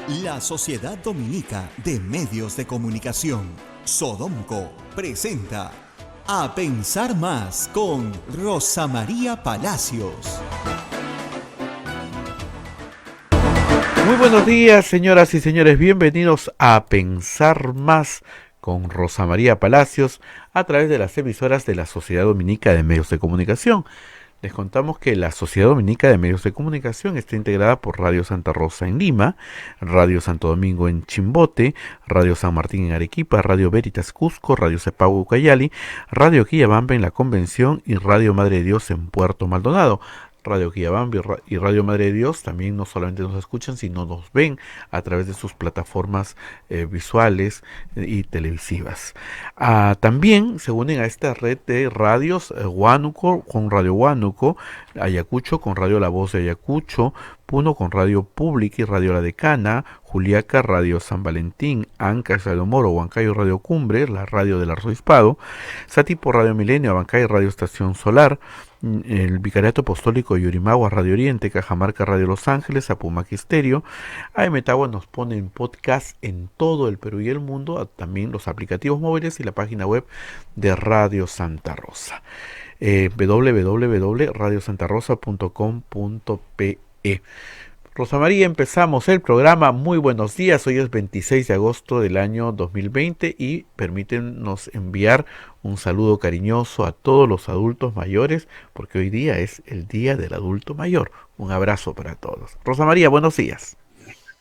La Sociedad Dominica de Medios de Comunicación, Sodomco, presenta A Pensar Más con Rosa María Palacios. Muy buenos días, señoras y señores, bienvenidos a Pensar Más con Rosa María Palacios a través de las emisoras de la Sociedad Dominica de Medios de Comunicación. Les contamos que la Sociedad Dominica de Medios de Comunicación está integrada por Radio Santa Rosa en Lima, Radio Santo Domingo en Chimbote, Radio San Martín en Arequipa, Radio Veritas Cusco, Radio Cepagua Ucayali, Radio Quillabamba en La Convención y Radio Madre de Dios en Puerto Maldonado. Radio Quillabamba y Radio Madre de Dios también no solamente nos escuchan, sino nos ven a través de sus plataformas visuales y televisivas. También se unen a esta red de radios Huánuco con Radio Huánuco, Ayacucho con Radio La Voz de Ayacucho, Puno con Radio Pública y Radio La Decana, Juliaca Radio San Valentín, Ancash Radio Moro, Huancayo Radio Cumbre, la radio del Arzobispado, Satipo Radio Milenio, Abancay Radio Estación Solar, el Vicariato Apostólico de Yurimagua Radio Oriente, Cajamarca Radio Los Ángeles, Apumac Estéreo. AM Tagua nos pone en podcast en todo el Perú y el mundo, también los aplicativos móviles y la página web de Radio Santa Rosa, www.radiosantarosa.com.pe. Rosa María, empezamos el programa. Muy buenos días, hoy es 26 de agosto del año 2020 y permítenos enviar un saludo cariñoso a todos los adultos mayores, porque hoy día es el Día del Adulto Mayor. Un abrazo para todos. Rosa María, buenos días.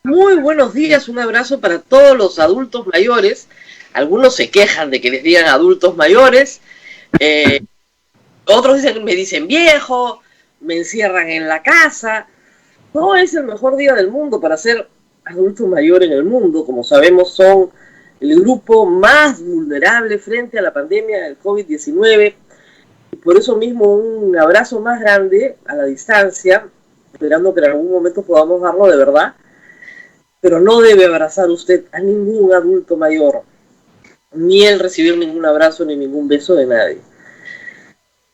Muy buenos días, un abrazo para todos los adultos mayores. Algunos se quejan de que les digan adultos mayores, otros me dicen viejo, me encierran en la casa. No es el mejor día del mundo para ser adulto mayor en el mundo. Como sabemos, son el grupo más vulnerable frente a la pandemia del COVID-19. Y por eso mismo un abrazo más grande a la distancia, esperando que en algún momento podamos darlo de verdad. Pero no debe abrazar usted a ningún adulto mayor, ni él recibir ningún abrazo ni ningún beso de nadie.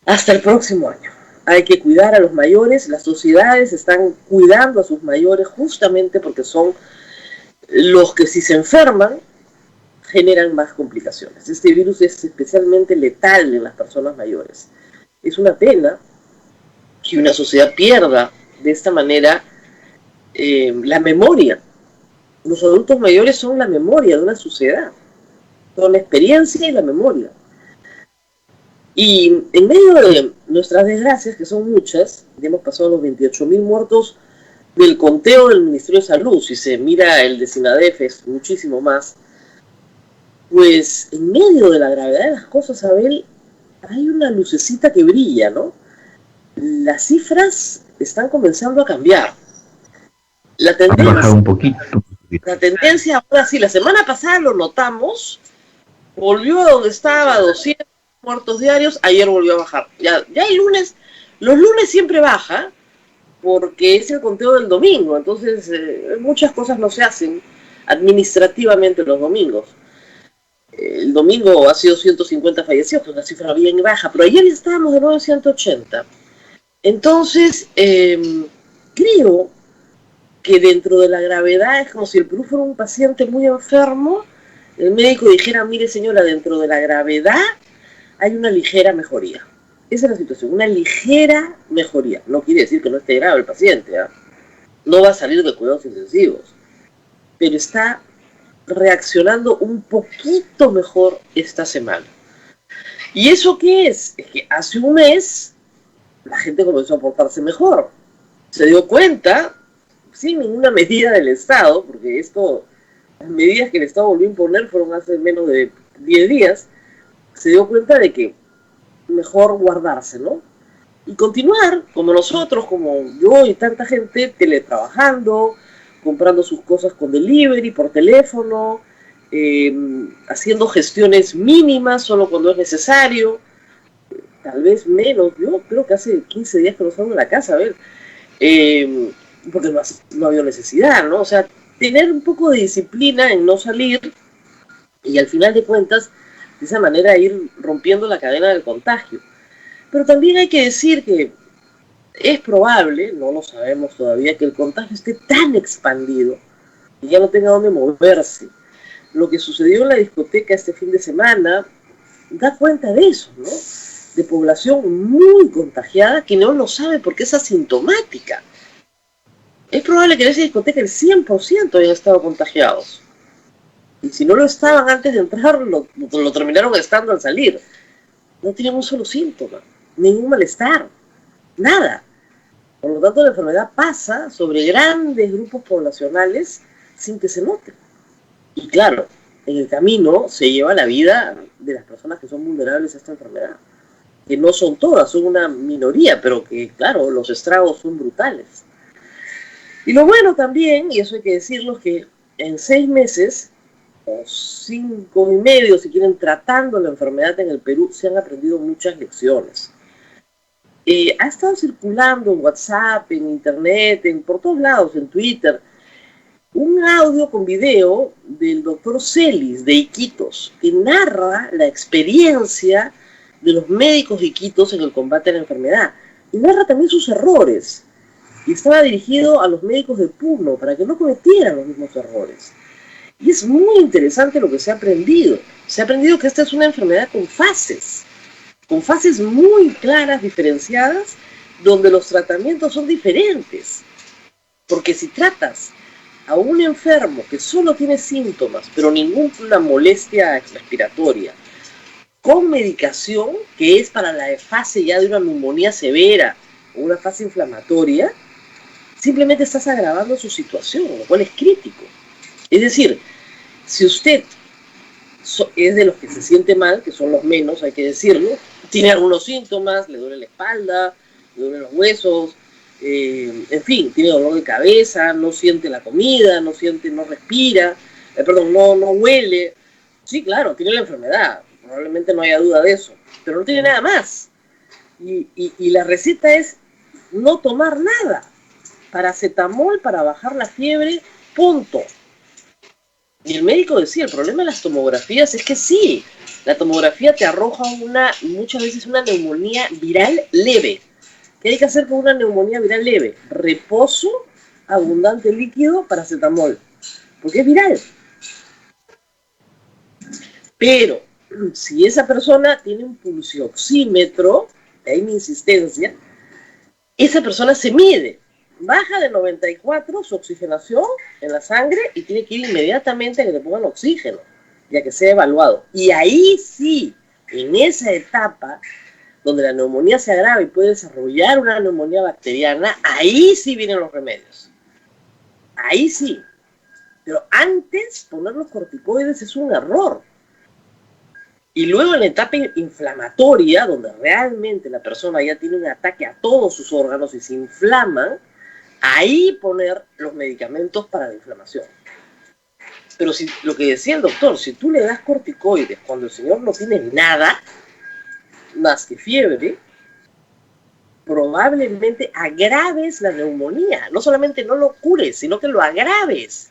Hasta el próximo año. Hay que cuidar a los mayores, las sociedades están cuidando a sus mayores justamente porque son los que, si se enferman, generan más complicaciones. Este virus es especialmente letal en las personas mayores. Es una pena que una sociedad pierda de esta manera la memoria. Los adultos mayores son la memoria de una sociedad, son la experiencia y la memoria. Y en medio de nuestras desgracias, que son muchas, ya hemos pasado los 28.000 muertos del conteo del Ministerio de Salud, si se mira el de SINADEF es muchísimo más, pues en medio de la gravedad de las cosas, Abel, hay una lucecita que brilla, ¿no? Las cifras están comenzando a cambiar. La tendencia, Bajar un poquito. La tendencia, ahora sí, la semana pasada lo notamos, volvió a donde estaba, 200 muertos diarios, ayer volvió a bajar. Ya el lunes, los lunes siempre baja, porque es el conteo del domingo, entonces muchas cosas no se hacen administrativamente los domingos. El domingo ha sido 150 fallecidos, que es una cifra bien baja, pero ayer ya estábamos de nuevo en 180. Entonces, creo que dentro de la gravedad es como si el Perú fuera un paciente muy enfermo, el médico dijera, mire señora, dentro de la gravedad hay una ligera mejoría. Esa es la situación, una ligera mejoría. No quiere decir que no esté grave el paciente, ¿eh? No va a salir de cuidados intensivos, pero está reaccionando un poquito mejor esta semana. ¿Y eso qué es? Es que hace un mes la gente comenzó a portarse mejor. Se dio cuenta, sin ninguna medida del Estado, porque las medidas que el Estado volvió a imponer fueron hace menos de 10 días, se dio cuenta de que mejor guardarse, ¿no? Y continuar, como nosotros, como yo y tanta gente, teletrabajando, comprando sus cosas con delivery, por teléfono, haciendo gestiones mínimas solo cuando es necesario, tal vez menos. Yo creo que hace 15 días que no salgo de la casa, a ver, porque no había necesidad, ¿no? O sea, tener un poco de disciplina en no salir y al final de cuentas, de esa manera ir rompiendo la cadena del contagio. Pero también hay que decir que es probable, no lo sabemos todavía, que el contagio esté tan expandido y ya no tenga dónde moverse. Lo que sucedió en la discoteca este fin de semana da cuenta de eso, ¿no? De población muy contagiada que no lo sabe porque es asintomática. Es probable que en esa discoteca el 100% hayan estado contagiados. Y si no lo estaban antes de entrar, lo terminaron estando al salir. No tenían un solo síntoma, ningún malestar, nada. Por lo tanto, la enfermedad pasa sobre grandes grupos poblacionales sin que se note. Y claro, en el camino se lleva la vida de las personas que son vulnerables a esta enfermedad. Que no son todas, son una minoría, pero que, claro, los estragos son brutales. Y lo bueno también, y eso hay que decirlo, es que en 6 meses, o 5 y medio, si quieren, tratando la enfermedad en el Perú, se han aprendido muchas lecciones. Ha estado circulando en WhatsApp, en Internet, por todos lados, en Twitter, un audio con video del doctor Celis de Iquitos, que narra la experiencia de los médicos de Iquitos en el combate a la enfermedad. Y narra también sus errores. Y estaba dirigido a los médicos de Puno para que no cometieran los mismos errores. Y es muy interesante lo que se ha aprendido. Se ha aprendido que esta es una enfermedad con fases muy claras, diferenciadas, donde los tratamientos son diferentes. Porque si tratas a un enfermo que solo tiene síntomas, pero ninguna molestia respiratoria, con medicación, que es para la fase ya de una neumonía severa o una fase inflamatoria, simplemente estás agravando su situación, lo cual es crítico. Es decir, si usted es de los que se siente mal, que son los menos, hay que decirlo, tiene algunos síntomas, le duele la espalda, le duelen los huesos, en fin, tiene dolor de cabeza, no siente la comida, no respira, no huele. Sí, claro, tiene la enfermedad, probablemente no haya duda de eso, pero no tiene nada más. Y la receta es no tomar nada. Paracetamol para bajar la fiebre, punto. Y el médico decía, el problema de las tomografías es que sí, la tomografía te arroja muchas veces una neumonía viral leve. ¿Qué hay que hacer con una neumonía viral leve? Reposo, abundante líquido, paracetamol, porque es viral. Pero si esa persona tiene un pulsioxímetro, de ahí mi insistencia, esa persona se mide. Baja de 94 su oxigenación en la sangre y tiene que ir inmediatamente a que le pongan oxígeno, ya que sea evaluado. Y ahí sí, en esa etapa, donde la neumonía se agrava y puede desarrollar una neumonía bacteriana, ahí sí vienen los remedios. Ahí sí. Pero antes, poner los corticoides es un error. Y luego en la etapa inflamatoria, donde realmente la persona ya tiene un ataque a todos sus órganos y se inflaman, ahí poner los medicamentos para la inflamación. Pero si, lo que decía el doctor, si tú le das corticoides cuando el señor no tiene nada más que fiebre, probablemente agraves la neumonía. No solamente no lo cures, sino que lo agraves.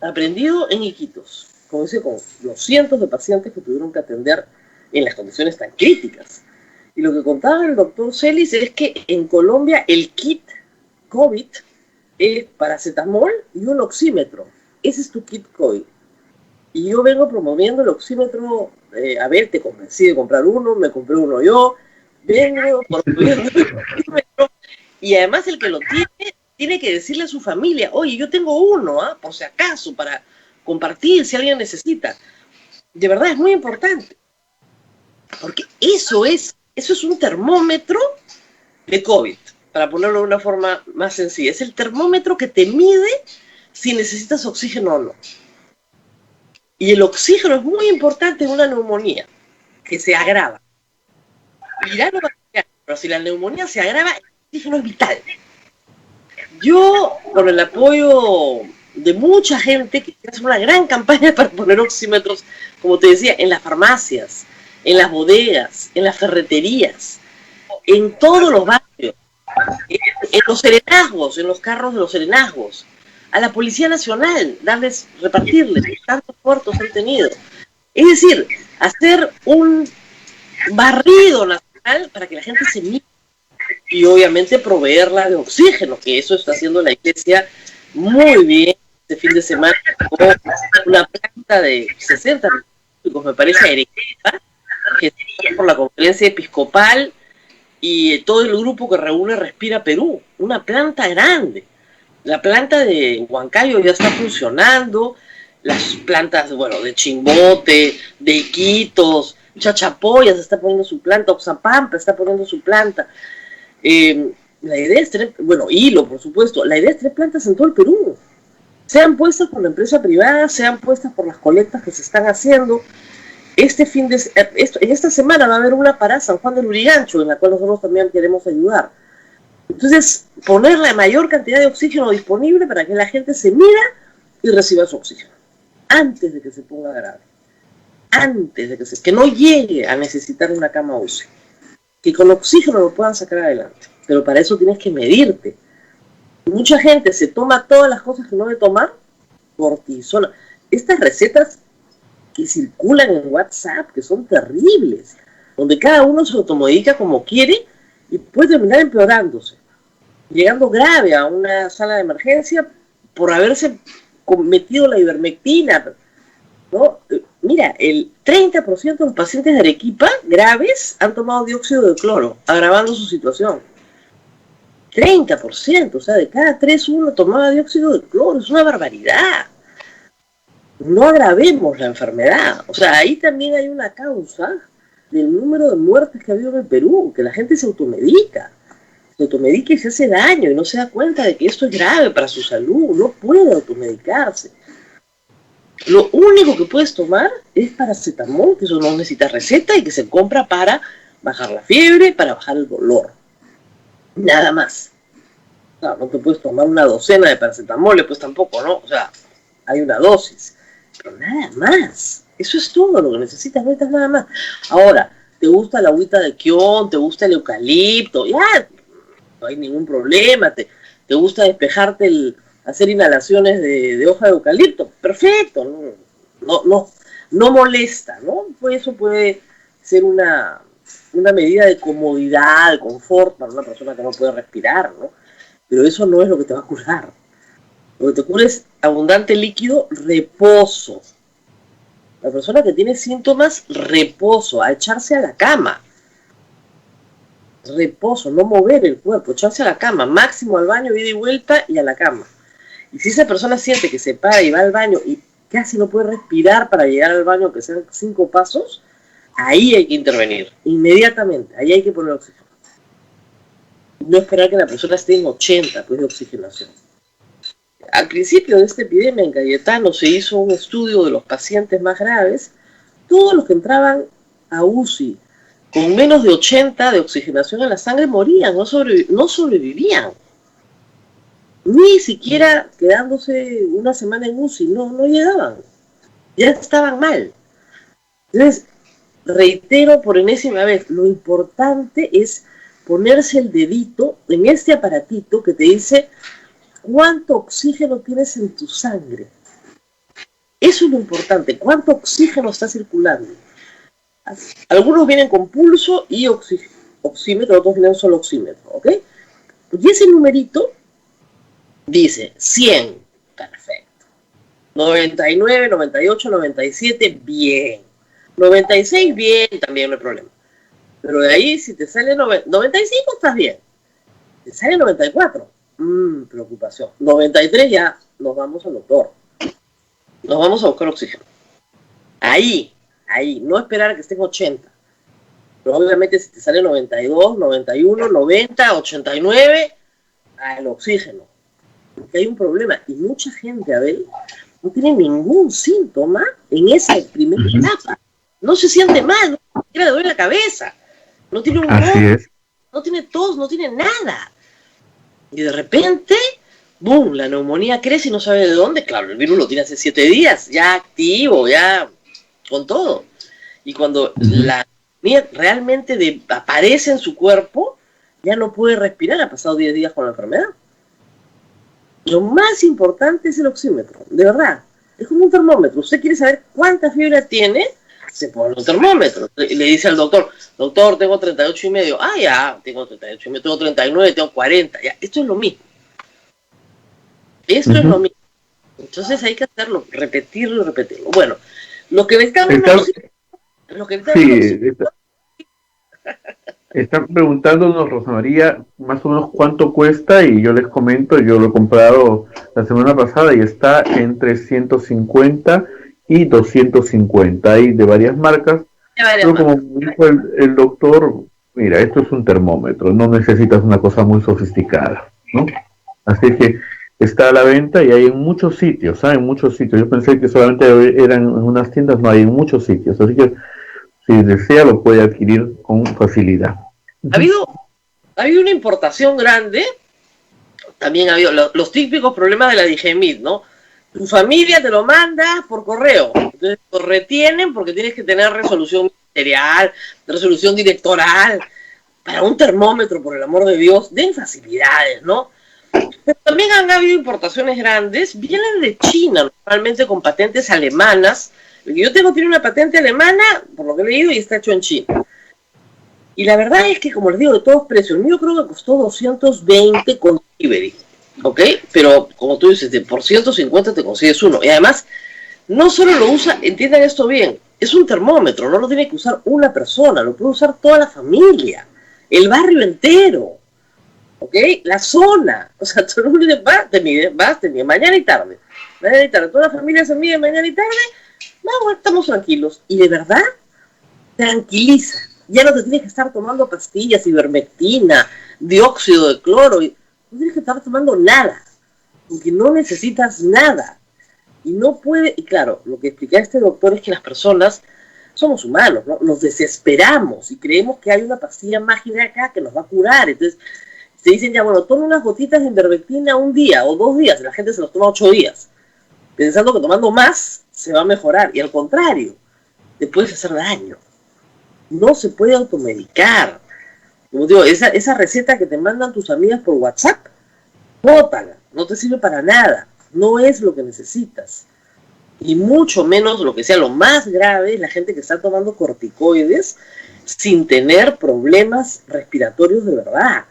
Aprendido en Iquitos, como dice, con los cientos de pacientes que tuvieron que atender en las condiciones tan críticas. Y lo que contaba el doctor Celis es que en Colombia el kit COVID es paracetamol y un oxímetro. Ese es tu kit COVID. Y yo vengo promoviendo el oxímetro. A ver, te convencí de comprar uno, me compré uno yo. Vengo promoviendo el oxímetro. Y además el que lo tiene que decirle a su familia, oye, yo tengo uno, por si acaso, para compartir si alguien necesita. De verdad es muy importante. Porque eso es un termómetro de COVID, para ponerlo de una forma más sencilla. Es el termómetro que te mide si necesitas oxígeno o no. Y el oxígeno es muy importante en una neumonía, que se agrava. Viral o bacteriana, pero si la neumonía se agrava, el oxígeno es vital. Yo, con el apoyo de mucha gente, que hace una gran campaña para poner oxímetros, como te decía, en las farmacias, en las bodegas, en las ferreterías, en todos los barrios, en los serenazgos, en los carros de los serenazgos, a la Policía Nacional, repartirles tantos muertos han tenido. Es decir, hacer un barrido nacional para que la gente se mire y obviamente proveerla de oxígeno, que eso está haciendo la Iglesia muy bien. Este fin de semana llegó una planta de 60 músicos, me parece, a Arequipa, que está por la conferencia episcopal y todo el grupo que reúne Respira Perú. Una planta grande. La planta de Huancayo ya está funcionando. Las plantas, bueno, de Chimbote, de Iquitos, Chachapoya se está poniendo su planta, Oxapampa está poniendo su planta. La idea es tener, bueno, Hilo, por supuesto, la idea es tener plantas en todo el Perú. Sean puestas por la empresa privada, sean puestas por las colectas que se están haciendo. En esta semana va a haber una para San Juan del Urigancho, en la cual nosotros también queremos ayudar. Entonces, poner la mayor cantidad de oxígeno disponible para que la gente se mida y reciba su oxígeno. Antes de que se ponga grave, antes de que no llegue a necesitar una cama UCI, que con oxígeno lo puedan sacar adelante, pero para eso tienes que medirte. Mucha gente se toma todas las cosas que no debe tomar, cortisona, estas recetas que circulan en WhatsApp, que son terribles, donde cada uno se automedica como quiere y puede terminar empeorándose, llegando grave a una sala de emergencia por haberse metido la ivermectina, ¿no? Mira, el 30% de los pacientes de Arequipa graves han tomado dióxido de cloro, agravando su situación. 30%, o sea, de cada 3, uno tomaba dióxido de cloro, es una barbaridad. No agravemos la enfermedad. O sea, ahí también hay una causa del número de muertes que ha habido en el Perú, que la gente se automedica. Se automedica y se hace daño y no se da cuenta de que esto es grave para su salud, no puede automedicarse. Lo único que puedes tomar es paracetamol, que eso no necesita receta y que se compra para bajar la fiebre, para bajar el dolor. Nada más. No te puedes tomar una docena de paracetamol, pues tampoco, ¿no? O sea, hay una dosis, pero nada más. Eso es todo lo que necesitas, no necesitas nada más. Ahora, ¿te gusta la agüita de quión? ¿Te gusta el eucalipto? Ya, no hay ningún problema. ¿Te gusta despejarte hacer inhalaciones de hoja de eucalipto? Perfecto, no molesta, ¿no? Pues eso puede ser una medida de comodidad, de confort para una persona que no puede respirar, ¿no? Pero eso no es lo que te va a curar. Lo que te cura es abundante líquido, reposo. La persona que tiene síntomas, reposo, a echarse a la cama. Reposo, no mover el cuerpo, echarse a la cama, máximo al baño, ida y vuelta y a la cama. Y si esa persona siente que se para y va al baño y casi no puede respirar para llegar al baño, que sean 5 pasos, ahí hay que intervenir, inmediatamente, ahí hay que poner oxígeno. No esperar que la persona esté en 80 pues, de oxigenación. Al principio de esta epidemia en Cayetano se hizo un estudio de los pacientes más graves. Todos los que entraban a UCI con menos de 80 de oxigenación en la sangre morían, no sobrevivían. Ni siquiera quedándose una semana en UCI, no llegaban. Ya estaban mal. Entonces, reitero por enésima vez, lo importante es ponerse el dedito en este aparatito que te dice cuánto oxígeno tienes en tu sangre. Eso es lo importante, cuánto oxígeno está circulando. Algunos vienen con pulso y oxímetro, otros vienen solo oxímetro, ¿ok? Y ese numerito dice 100, perfecto. 99, 98, 97, bien. 96, bien, también no hay problema. Pero de ahí, si te sale 95, estás bien. Te sale 94, preocupación. 93 ya nos vamos al doctor. Nos vamos a buscar oxígeno. Ahí, no esperar a que estén 80. Pero obviamente si te sale 92, 91, 90, 89, al oxígeno. Porque hay un problema. Y mucha gente, Abel, no tiene ningún síntoma en esa primera etapa. No se siente mal, no siquiera le duele la cabeza. No tiene un no tiene tos, no tiene nada. Y de repente, ¡boom!, la neumonía crece y no sabe de dónde. Claro, el virus lo tiene hace 7 días, ya activo, ya con todo. Y cuando la neumonía realmente aparece en su cuerpo, ya no puede respirar, ha pasado 10 días con la enfermedad. Lo más importante es el oxímetro, de verdad. Es como un termómetro. Usted quiere saber cuánta fiebre tiene, se pone un termómetro. Le dice al doctor, tengo 38,5. Ah, ya, tengo 38,5, tengo 39, tengo 40. Ya, esto es lo mismo. Esto es lo mismo. Entonces hay que hacerlo, repetirlo y repetirlo. Bueno, lo que necesitamos Están preguntándonos, Rosa María, más o menos cuánto cuesta, y yo les comento, yo lo he comprado la semana pasada y está entre 150 y 250. Hay de varias marcas, pero como dijo el doctor, mira, esto es un termómetro, no necesitas una cosa muy sofisticada, ¿no? Así que está a la venta y hay en muchos sitios, ¿sabes? En muchos sitios. Yo pensé que solamente eran en unas tiendas, no, hay en muchos sitios. Así que si desea lo puede adquirir con facilidad. Ha habido una importación grande, también ha habido los típicos problemas de la Digemid, ¿no? Tu familia te lo manda por correo, entonces lo retienen porque tienes que tener resolución ministerial, resolución directoral, para un termómetro, por el amor de Dios, den facilidades, ¿no? Pero también han habido importaciones grandes, vienen de China, normalmente con patentes alemanas. El que yo tengo tiene una patente alemana, por lo que he leído, y está hecho en China. Y la verdad es que, como les digo, de todos precios, el mío creo que costó 220 con delivery, ¿ok? Pero, como tú dices, por 150 te consigues uno. Y además, no solo lo usa, entiendan esto bien, es un termómetro, no lo tiene que usar una persona, lo puede usar toda la familia, el barrio entero, ¿ok? La zona, o sea, tú te mide mañana y tarde, toda la familia se mide mañana y tarde, vamos, estamos tranquilos. Y de verdad, tranquiliza. Ya no te tienes que estar tomando pastillas, ivermectina, dióxido de cloro, no tienes que estar tomando nada, porque no necesitas nada. Y no puede, y claro, lo que explica este doctor es que las personas somos humanos, ¿no? Nos desesperamos y creemos que hay una pastilla mágica acá que nos va a curar. Entonces, te dicen ya, bueno, toma unas gotitas de ivermectina un día o 2 días, y la gente se los toma 8 días, pensando que tomando más se va a mejorar, y al contrario, te puedes hacer daño. No se puede automedicar. Como digo, esa receta que te mandan tus amigas por WhatsApp, bótala, no te sirve para nada, no es lo que necesitas. Y mucho menos lo que sea lo más grave es la gente que está tomando corticoides sin tener problemas respiratorios de verdad.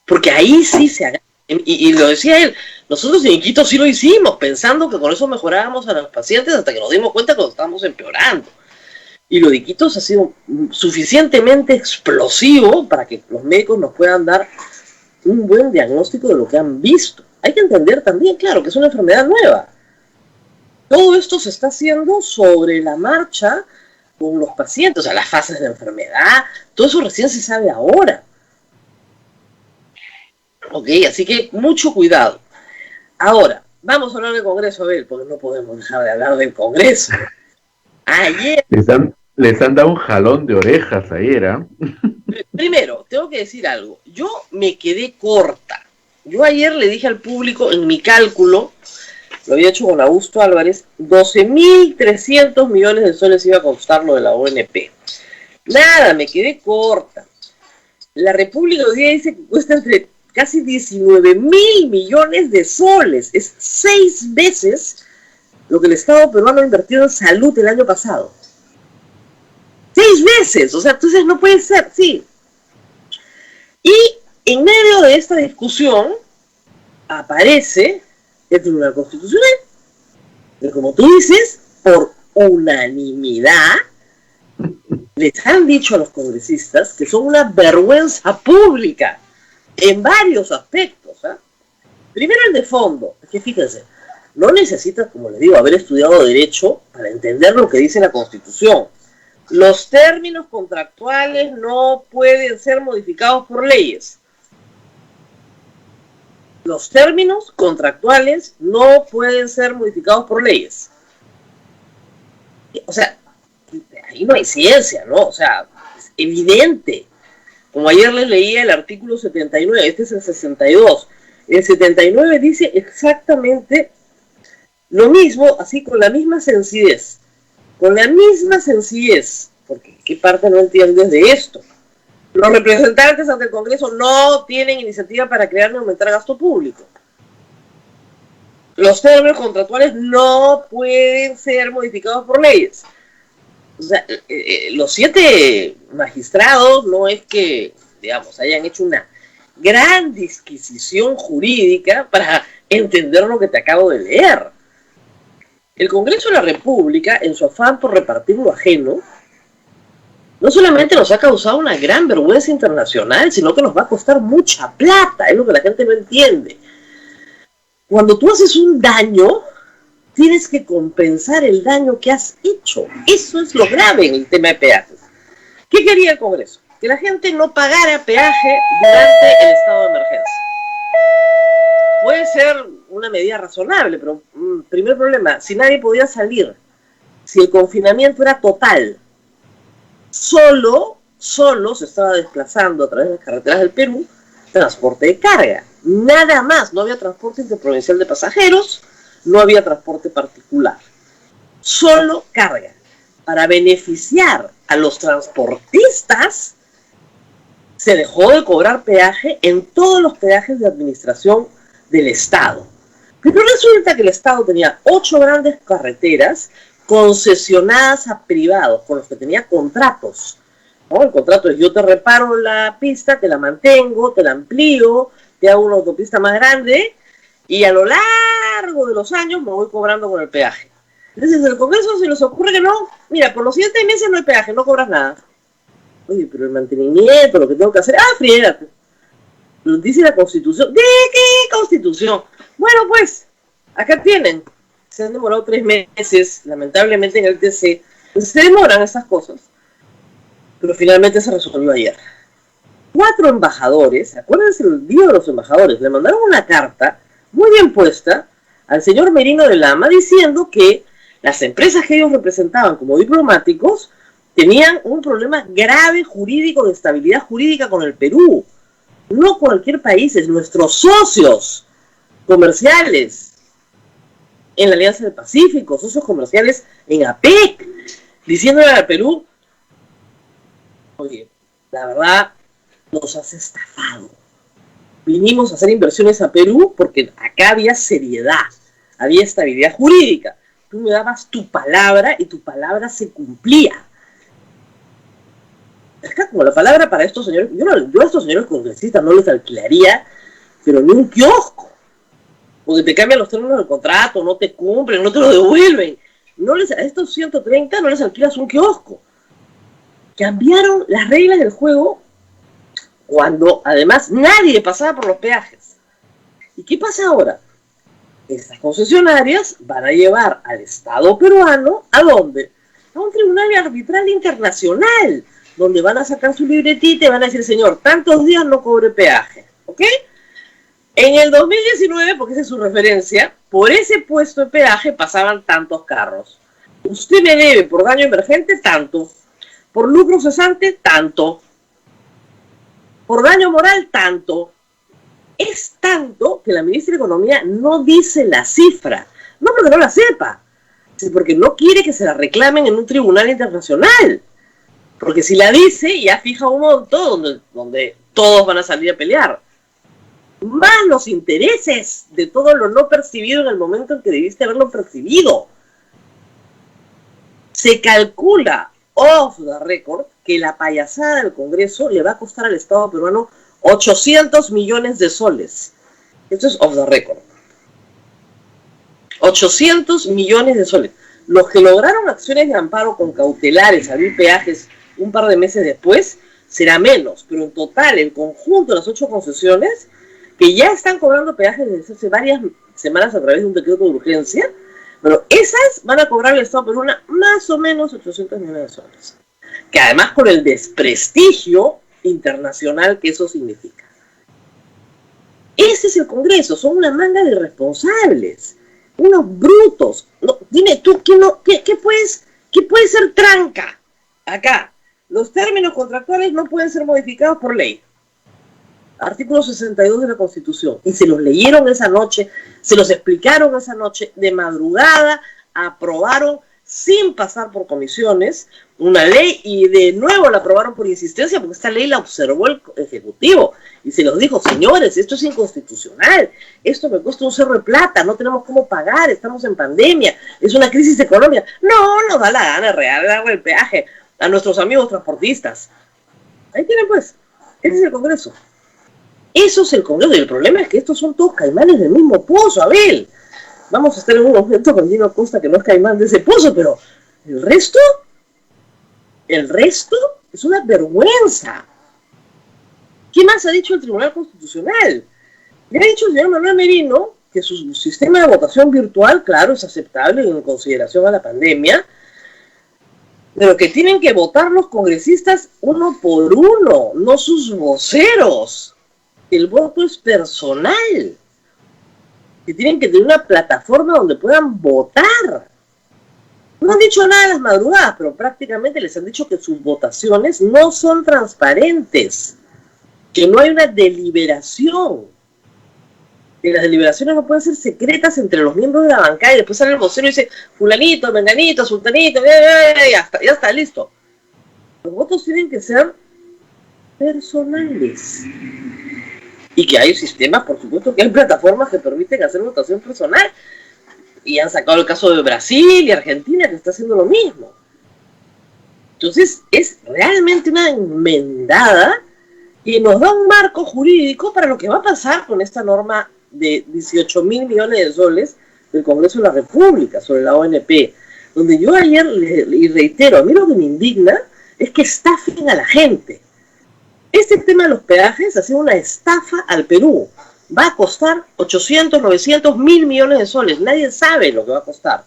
Porque ahí sí se agarra. Y lo decía él, nosotros en Iquitos sí lo hicimos, pensando que con eso mejorábamos a los pacientes, hasta que nos dimos cuenta que nos estábamos empeorando. Y lo de Iquitos ha sido suficientemente explosivo para que los médicos nos puedan dar un buen diagnóstico de lo que han visto. Hay que entender también, claro, que es una enfermedad nueva. Todo esto se está haciendo sobre la marcha con los pacientes, o sea, las fases de enfermedad, todo eso recién se sabe ahora. Ok, así que mucho cuidado. Ahora, vamos a hablar del Congreso, Abel, porque no podemos dejar de hablar del Congreso. Ayer... Les han dado un jalón de orejas ayer, ¿eh? Primero, tengo que decir algo. Yo me quedé corta. Yo ayer le dije al público, en mi cálculo, lo había hecho con Augusto Álvarez, 12.300 millones de soles iba a costar lo de la ONP. Nada, me quedé corta. La República hoy día dice que cuesta entre casi 19.000 millones de soles. Es 6 veces lo que el Estado peruano ha invertido en salud el año pasado. 6 veces, o sea, entonces no puede ser, sí. Y en medio de esta discusión aparece el Tribunal Constitucional, que, como tú dices, por unanimidad les han dicho a los congresistas que son una vergüenza pública en varios aspectos, ¿eh? Primero, el de fondo, es que fíjense, no necesitas, como les digo, haber estudiado Derecho para entender lo que dice la Constitución. Los términos contractuales no pueden ser modificados por leyes. Los términos contractuales no pueden ser modificados por leyes. O sea, ahí no hay ciencia, ¿no? O sea, es evidente. Como ayer les leía el artículo 79, este es el 62. El 79 dice exactamente lo mismo, así con la misma sencillez. Con la misma sencillez, porque ¿qué parte no entiendes de esto? Los representantes ante el Congreso no tienen iniciativa para crear ni aumentar gasto público. Los términos contractuales no pueden ser modificados por leyes. O sea, los 7 magistrados no es que, digamos, hayan hecho una gran disquisición jurídica para entender lo que te acabo de leer. El Congreso de la República, en su afán por repartir lo ajeno, no solamente nos ha causado una gran vergüenza internacional, sino que nos va a costar mucha plata, es lo que la gente no entiende. Cuando tú haces un daño, tienes que compensar el daño que has hecho. Eso es lo grave en el tema de peajes. ¿Qué quería el Congreso? Que la gente no pagara peaje durante el estado de emergencia. Puede ser una medida razonable, pero primer problema, si nadie podía salir, si el confinamiento era total, solo se estaba desplazando a través de las carreteras del Perú transporte de carga, nada más, no había transporte interprovincial de pasajeros, no había transporte particular, solo carga. Para beneficiar a los transportistas, se dejó de cobrar peaje en todos los peajes de administración del Estado. Pero resulta que el Estado tenía 8 grandes carreteras concesionadas a privados, con los que tenía contratos, ¿no? El contrato es: yo te reparo la pista, te la mantengo, te la amplío, te hago una autopista más grande, y a lo largo de los años me voy cobrando con el peaje. Entonces el Congreso se les ocurre que no, mira, por los siguientes meses no hay peaje, no cobras nada. Oye, pero el mantenimiento, lo que tengo que hacer, friégate. Lo dice la Constitución. ¿De qué Constitución? Bueno, pues, acá tienen. Se han demorado 3 meses, lamentablemente en el TC. Pues se demoran esas cosas. Pero finalmente se resolvió ayer. 4 embajadores, acuérdense el día de los embajadores, le mandaron una carta muy bien puesta al señor Merino de Lama diciendo que las empresas que ellos representaban como diplomáticos tenían un problema grave jurídico, de estabilidad jurídica con el Perú. No cualquier país, es nuestros socios comerciales en la Alianza del Pacífico, socios comerciales en APEC, diciéndole al Perú: oye, la verdad, nos has estafado. Vinimos a hacer inversiones a Perú porque acá había seriedad, había estabilidad jurídica. Tú me dabas tu palabra y tu palabra se cumplía. Es que como la palabra para estos señores, yo a estos señores congresistas no les alquilaría, pero ni un kiosco. Porque te cambian los términos del contrato, no te cumplen, no te lo devuelven. A estos 130 no les alquilas un kiosco. Cambiaron las reglas del juego cuando además nadie pasaba por los peajes. ¿Y qué pasa ahora? Estas concesionarias van a llevar al Estado peruano, ¿a dónde? A un tribunal arbitral internacional, donde van a sacar su libretita y van a decir: señor, tantos días no cobre peaje, ¿ok? En el 2019, porque esa es su referencia, por ese puesto de peaje pasaban tantos carros. Usted me debe por daño emergente tanto, por lucro cesante tanto, por daño moral tanto. Es tanto que la ministra de Economía no dice la cifra, no porque no la sepa, sino porque no quiere que se la reclamen en un tribunal internacional. Porque si la dice, ya fija un monto donde todos van a salir a pelear. Más los intereses de todo lo no percibido en el momento en que debiste haberlo percibido. Se calcula, off the record, que la payasada del Congreso le va a costar al Estado peruano 800 millones de soles. Esto es off the record. 800 millones de soles. Los que lograron acciones de amparo con cautelares, abrir peajes un par de meses después, será menos, pero en total, el conjunto de las 8 concesiones, que ya están cobrando peajes desde hace varias semanas a través de un decreto de urgencia, bueno, esas van a cobrar al Estado peruano más o menos 800 millones de soles. Que además con el desprestigio internacional que eso significa. Ese es el Congreso, son una manga de irresponsables, unos brutos. No, dime tú, ¿qué puede ser tranca acá? Los términos contractuales no pueden ser modificados por ley. Artículo 62 de la Constitución. Y se los leyeron esa noche, se los explicaron esa noche, de madrugada, aprobaron sin pasar por comisiones una ley y de nuevo la aprobaron por insistencia porque esta ley la observó el Ejecutivo y se los dijo: señores, esto es inconstitucional, esto me cuesta un cerro de plata, no tenemos cómo pagar, estamos en pandemia, es una crisis económica. No nos da la gana real darle el peaje a nuestros amigos transportistas. Ahí tienen pues, ese es el Congreso. Eso es el Congreso, y el problema es que estos son todos caimanes del mismo pozo, Abel. Vamos a estar en un momento con Gino Costa, que no es caimán de ese pozo, pero el resto es una vergüenza. ¿Qué más ha dicho el Tribunal Constitucional? Le ha dicho el señor Manuel Merino que su sistema de votación virtual, claro, es aceptable en consideración a la pandemia, pero que tienen que votar los congresistas uno por uno, no sus voceros. El voto es personal. Que tienen que tener una plataforma donde puedan votar. No han dicho nada de las madrugadas, pero prácticamente les han dicho que sus votaciones no son transparentes, que no hay una deliberación, que las deliberaciones no pueden ser secretas entre los miembros de la bancada, y después sale el vocero y dice, fulanito, menganito, sultanito, ya está, listo. Los votos tienen que ser personales. Y que hay sistemas, por supuesto, que hay plataformas que permiten hacer votación personal. Y han sacado el caso de Brasil y Argentina, que está haciendo lo mismo. Entonces, es realmente una enmendada y nos da un marco jurídico para lo que va a pasar con esta norma de 18 mil millones de soles del Congreso de la República sobre la ONP, donde yo ayer, y reitero, a mí lo que me indigna es que estafen a la gente. Este tema de los peajes ha sido una estafa al Perú. Va a costar 800, 900, 1.000 millones de soles. Nadie sabe lo que va a costar.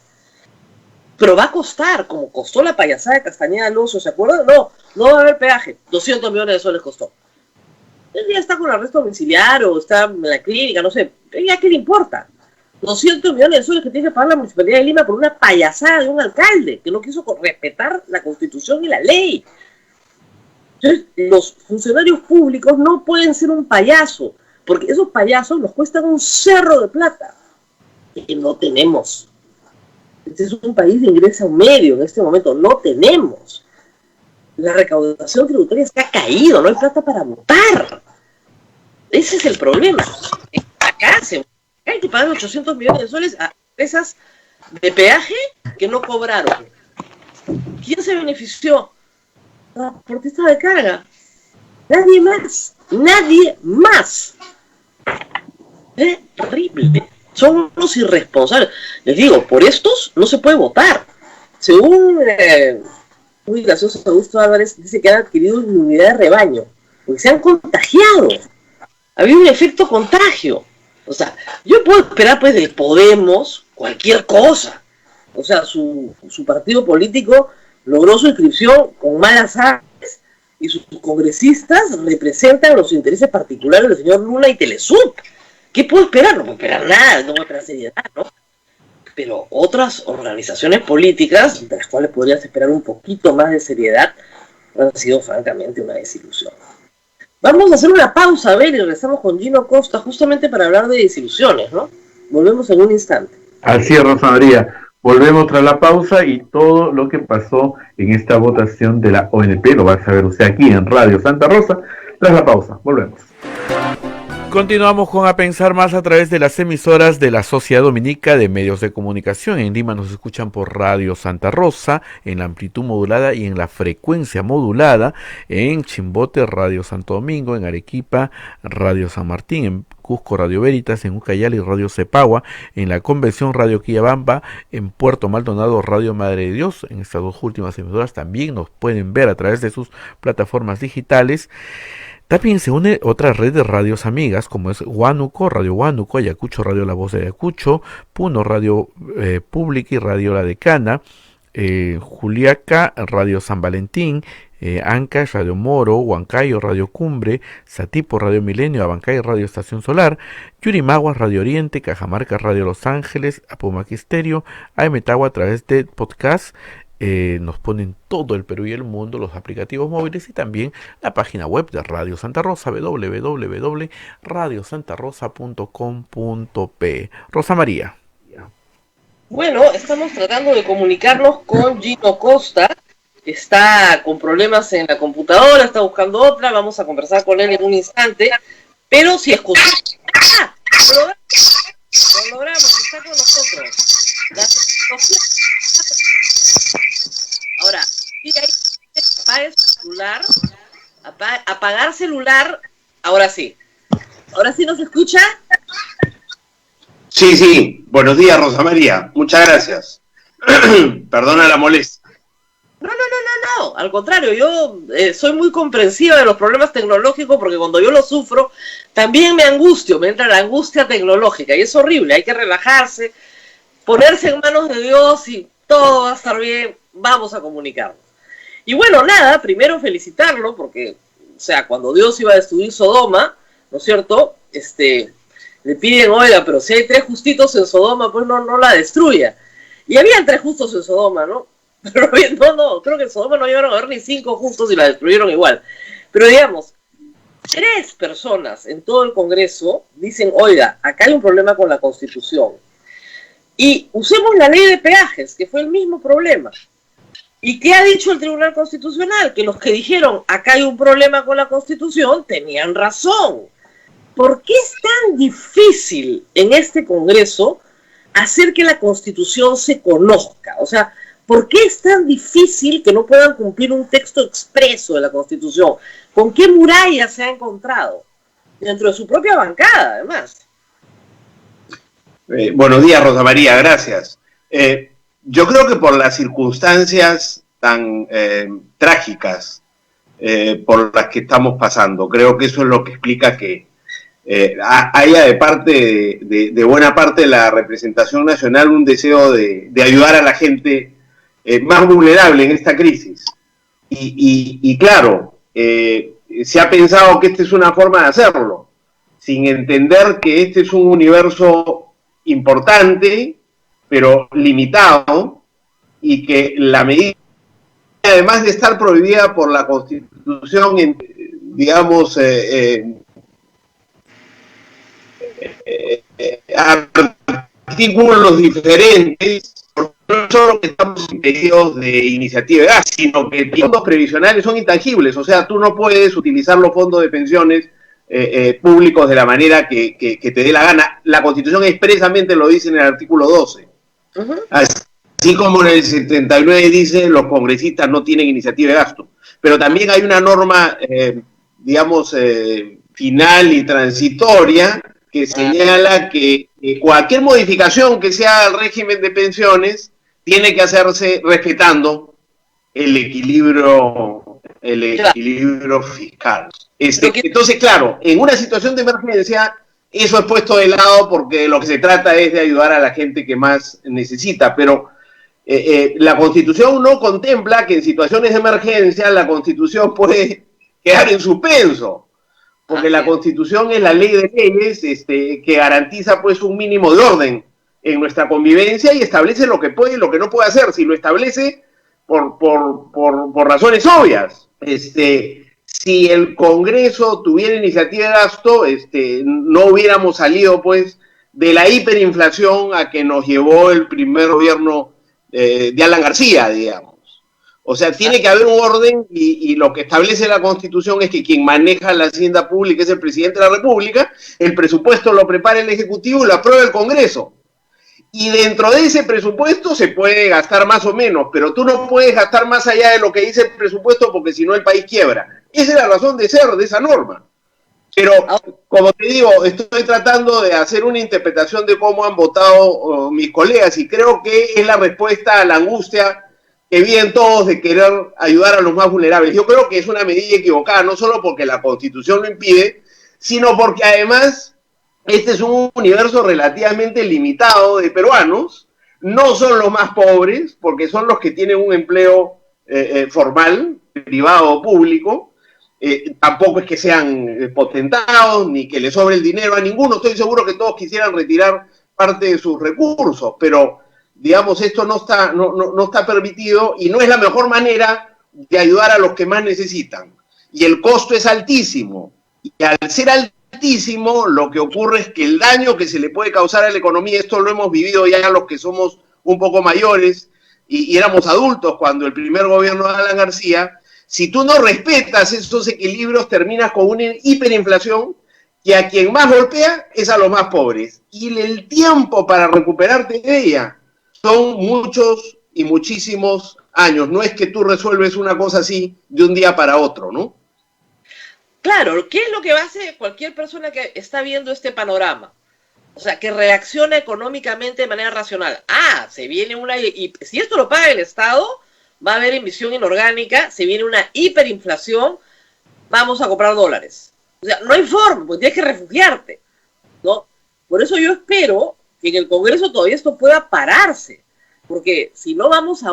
Pero va a costar, como costó la payasada de Castañeda Alonso, ¿se acuerdan? No va a haber peaje. 200 millones de soles costó. Él ya está con arresto domiciliario, está en la clínica, no sé. ¿Ya qué le importa? 200 millones de soles que tiene que pagar la Municipalidad de Lima por una payasada de un alcalde que no quiso respetar la Constitución y la ley. Entonces, los funcionarios públicos no pueden ser un payaso, porque esos payasos nos cuestan un cerro de plata que no tenemos. Este es un país de ingreso medio en este momento, no tenemos. La recaudación tributaria se ha caído, no hay plata para votar. Ese es el problema. Acá hay que pagar 800 millones de soles a empresas de peaje que no cobraron. ¿Quién se benefició? Transportistas de carga. Nadie más. Es terrible. Son unos irresponsables. Les digo, por estos no se puede votar. Según muy gracioso, Augusto Álvarez dice que han adquirido inmunidad de rebaño, porque se han contagiado. Ha habido un efecto contagio. O sea, yo puedo esperar pues de Podemos cualquier cosa. O sea, su partido político logró su inscripción con malas artes y sus congresistas representan los intereses particulares del señor Lula y Telesub. ¿Qué puedo esperar? No puedo esperar nada, no puedo esperar seriedad, ¿no? Pero otras organizaciones políticas, de las cuales podrías esperar un poquito más de seriedad, han sido francamente una desilusión. Vamos a hacer una pausa, a ver, y regresamos con Gino Costa justamente para hablar de desilusiones, ¿no? Volvemos en un instante. Así es, Rosa María. Volvemos tras la pausa y todo lo que pasó en esta votación de la ONP lo va a saber usted aquí en Radio Santa Rosa. Tras la pausa, volvemos. Continuamos con A Pensar Más a través de las emisoras de la Sociedad Dominica de Medios de Comunicación. En Lima nos escuchan por Radio Santa Rosa, en la amplitud modulada y en la frecuencia modulada. En Chimbote, Radio Santo Domingo. En Arequipa, Radio San Martín. En Cusco, Radio Veritas. En Ucayali, Radio Cepagua. En la Convención, Radio Quillabamba. En Puerto Maldonado, Radio Madre de Dios. En estas dos últimas emisoras también nos pueden ver a través de sus plataformas digitales. También se une otra red de radios amigas como es Huánuco, Radio Huánuco, Ayacucho, Radio La Voz de Ayacucho, Puno, Radio Pública y Radio La Decana, Juliaca, Radio San Valentín, Ancash, Radio Moro, Huancayo, Radio Cumbre, Satipo, Radio Milenio, Abancay, Radio Estación Solar, Yurimaguas, Radio Oriente, Cajamarca, Radio Los Ángeles, Apumaquisterio, Aemetagua a través de podcast. Nos ponen todo el Perú y el mundo, los aplicativos móviles y también la página web de Radio Santa Rosa, www.radiosantarosa.com.pe. Rosa María. Bueno, estamos tratando de comunicarnos con Gino Costa, que está con problemas en la computadora, está buscando otra, vamos a conversar con él en un instante, pero si escuchamos... ¡Ah! Lo logramos, está con nosotros. Ahora, sí hay que apagar celular, apagar celular, ahora sí. ¿Ahora sí nos escucha? Sí, sí. Buenos días, Rosa María. Muchas gracias. Perdona la molestia. No, al contrario, yo soy muy comprensiva de los problemas tecnológicos porque cuando yo los sufro, también me angustio, me entra la angustia tecnológica y es horrible, hay que relajarse, ponerse en manos de Dios y todo va a estar bien, vamos a comunicarnos. Y bueno, nada, primero felicitarlo porque, o sea, cuando Dios iba a destruir Sodoma, ¿no es cierto? Le piden, oiga, pero si hay 3 justitos en Sodoma, pues no la destruya. Y habían 3 justos en Sodoma, ¿no? Pero no, creo que en Sodoma no llegaron a haber ni 5 justos y la destruyeron igual. Pero digamos, 3 personas en todo el Congreso dicen, oiga, acá hay un problema con la Constitución. Y usemos la ley de peajes, que fue el mismo problema. ¿Y qué ha dicho el Tribunal Constitucional? Que los que dijeron, acá hay un problema con la Constitución, tenían razón. ¿Por qué es tan difícil en este Congreso hacer que la Constitución se conozca? O sea, ¿por qué es tan difícil que no puedan cumplir un texto expreso de la Constitución? ¿Con qué muralla se ha encontrado? Dentro de su propia bancada, además. Buenos días, Rosa María, gracias. Yo creo que por las circunstancias tan trágicas por las que estamos pasando, creo que eso es lo que explica que haya de parte de buena parte de la representación nacional un deseo de ayudar a la gente más vulnerable en esta crisis. Y claro, se ha pensado que esta es una forma de hacerlo, sin entender que este es un universo importante, pero limitado, y que la medida, además de estar prohibida por la Constitución, digamos, artículos diferentes, no solo que estamos impedidos de iniciativa de gas, sino que los fondos previsionales son intangibles, o sea, tú no puedes utilizar los fondos de pensiones públicos de la manera que te dé la gana. La Constitución expresamente lo dice en el artículo 12. Así como en el 79 dice, los congresistas no tienen iniciativa de gasto. Pero también hay una norma, digamos, final y transitoria, que señala que cualquier modificación que se haga al régimen de pensiones tiene que hacerse respetando el equilibrio fiscal. Entonces, claro, en una situación de emergencia, eso es puesto de lado porque lo que se trata es de ayudar a la gente que más necesita, pero la Constitución no contempla que en situaciones de emergencia la Constitución puede quedar en suspenso, porque la Constitución es la ley de leyes que garantiza pues un mínimo de orden en nuestra convivencia y establece lo que puede y lo que no puede hacer. Si lo establece por razones obvias. Si el Congreso tuviera iniciativa de gasto, no hubiéramos salido pues de la hiperinflación a que nos llevó el primer gobierno de Alan García, digamos. O sea, tiene que haber un orden y lo que establece la Constitución es que quien maneja la hacienda pública es el presidente de la República, el presupuesto lo prepara el Ejecutivo y lo aprueba el Congreso. Y dentro de ese presupuesto se puede gastar más o menos, pero tú no puedes gastar más allá de lo que dice el presupuesto porque si no el país quiebra. Esa es la razón de ser de esa norma. Pero, como te digo, estoy tratando de hacer una interpretación de cómo han votado mis colegas y creo que es la respuesta a la angustia que viven todos de querer ayudar a los más vulnerables. Yo creo que es una medida equivocada, no solo porque la Constitución lo impide, sino porque además este es un universo relativamente limitado de peruanos, no son los más pobres, porque son los que tienen un empleo formal, privado o público, tampoco es que sean potentados, ni que les sobre el dinero a ninguno, estoy seguro que todos quisieran retirar parte de sus recursos, pero digamos, esto no está permitido y no es la mejor manera de ayudar a los que más necesitan. Y el costo es altísimo. Y al ser altísimo, lo que ocurre es que el daño que se le puede causar a la economía, esto lo hemos vivido ya los que somos un poco mayores y éramos adultos cuando el primer gobierno de Alan García, si tú no respetas esos equilibrios, terminas con una hiperinflación que a quien más golpea es a los más pobres. Y el tiempo para recuperarte de ella son muchos y muchísimos años. No es que tú resuelves una cosa así de un día para otro, ¿no? Claro, ¿qué es lo que va a hacer cualquier persona que está viendo este panorama? O sea, que reacciona económicamente de manera racional. Se viene y si esto lo paga el Estado, va a haber emisión inorgánica, se viene una hiperinflación, vamos a comprar dólares. O sea, no hay forma, pues tienes que refugiarte, ¿no? Por eso yo espero que en el Congreso todavía esto pueda pararse, porque si no vamos a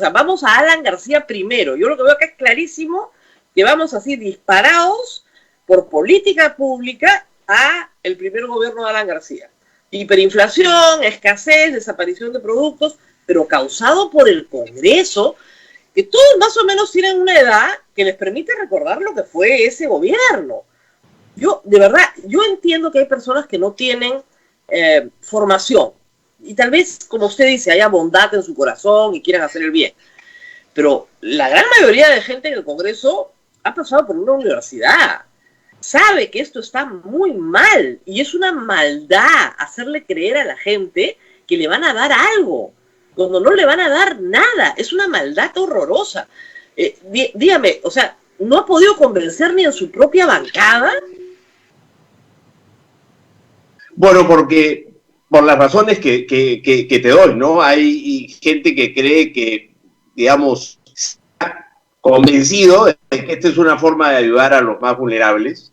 vamos a Alan García primero. Yo lo que veo acá es clarísimo que vamos así disparados por política pública a el primer gobierno de Alan García. Hiperinflación, escasez, desaparición de productos, pero causado por el Congreso, que todos más o menos tienen una edad que les permite recordar lo que fue ese gobierno. De verdad, yo entiendo que hay personas que no tienen formación, y tal vez, como usted dice, haya bondad en su corazón y quieran hacer el bien, pero la gran mayoría de gente en el Congreso ha pasado por una universidad, sabe que esto está muy mal, y es una maldad hacerle creer a la gente que le van a dar algo, cuando no le van a dar nada. Es una maldad horrorosa. Dígame, o sea, ¿no ha podido convencer ni en su propia bancada? Bueno, porque por las razones que te doy, ¿no? Hay gente que cree que, digamos, está convencido de que esta es una forma de ayudar a los más vulnerables,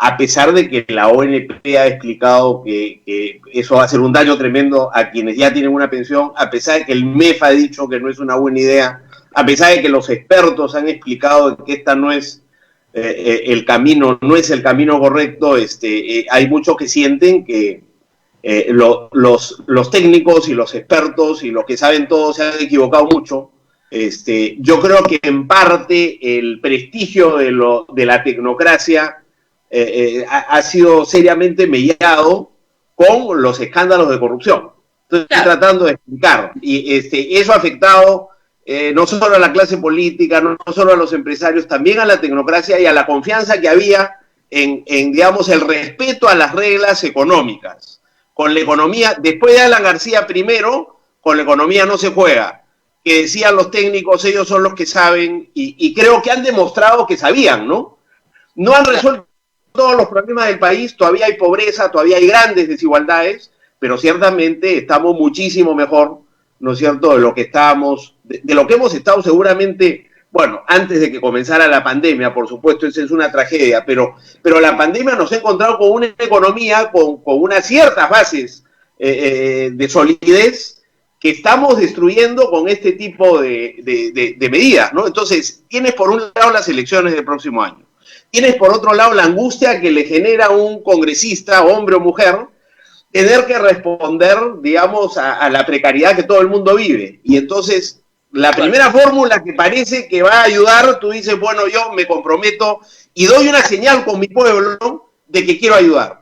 a pesar de que la ONP ha explicado que eso va a hacer un daño tremendo a quienes ya tienen una pensión, a pesar de que el MEF ha dicho que no es una buena idea, a pesar de que los expertos han explicado que esta no es el camino, no es el camino correcto. Hay muchos que sienten que los técnicos y los expertos y los que saben todo se han equivocado mucho. Yo creo que en parte el prestigio de la tecnocracia ha sido seriamente mellado con los escándalos de corrupción. Entonces, estoy tratando de explicar, y eso ha afectado no solo a la clase política, no solo a los empresarios, también a la tecnocracia y a la confianza que había en digamos, el respeto a las reglas económicas. Con la economía, después de Alan García primero, con la economía no se juega. Que decían los técnicos, ellos son los que saben, y creo que han demostrado que sabían, ¿no? No han resuelto todos los problemas del país, todavía hay pobreza, todavía hay grandes desigualdades, pero ciertamente estamos muchísimo mejor, ¿no es cierto?, de lo que estábamos, de lo que hemos estado seguramente, bueno, antes de que comenzara la pandemia, por supuesto, esa es una tragedia, pero la pandemia nos ha encontrado con una economía, con unas ciertas bases de solidez, que estamos destruyendo con este tipo de medidas, ¿no? Entonces, tienes por un lado las elecciones del próximo año, tienes por otro lado la angustia que le genera a un congresista, hombre o mujer, tener que responder, digamos, a la precariedad que todo el mundo vive. Y entonces, la primera fórmula que parece que va a ayudar, tú dices, bueno, yo me comprometo y doy una señal con mi pueblo de que quiero ayudar.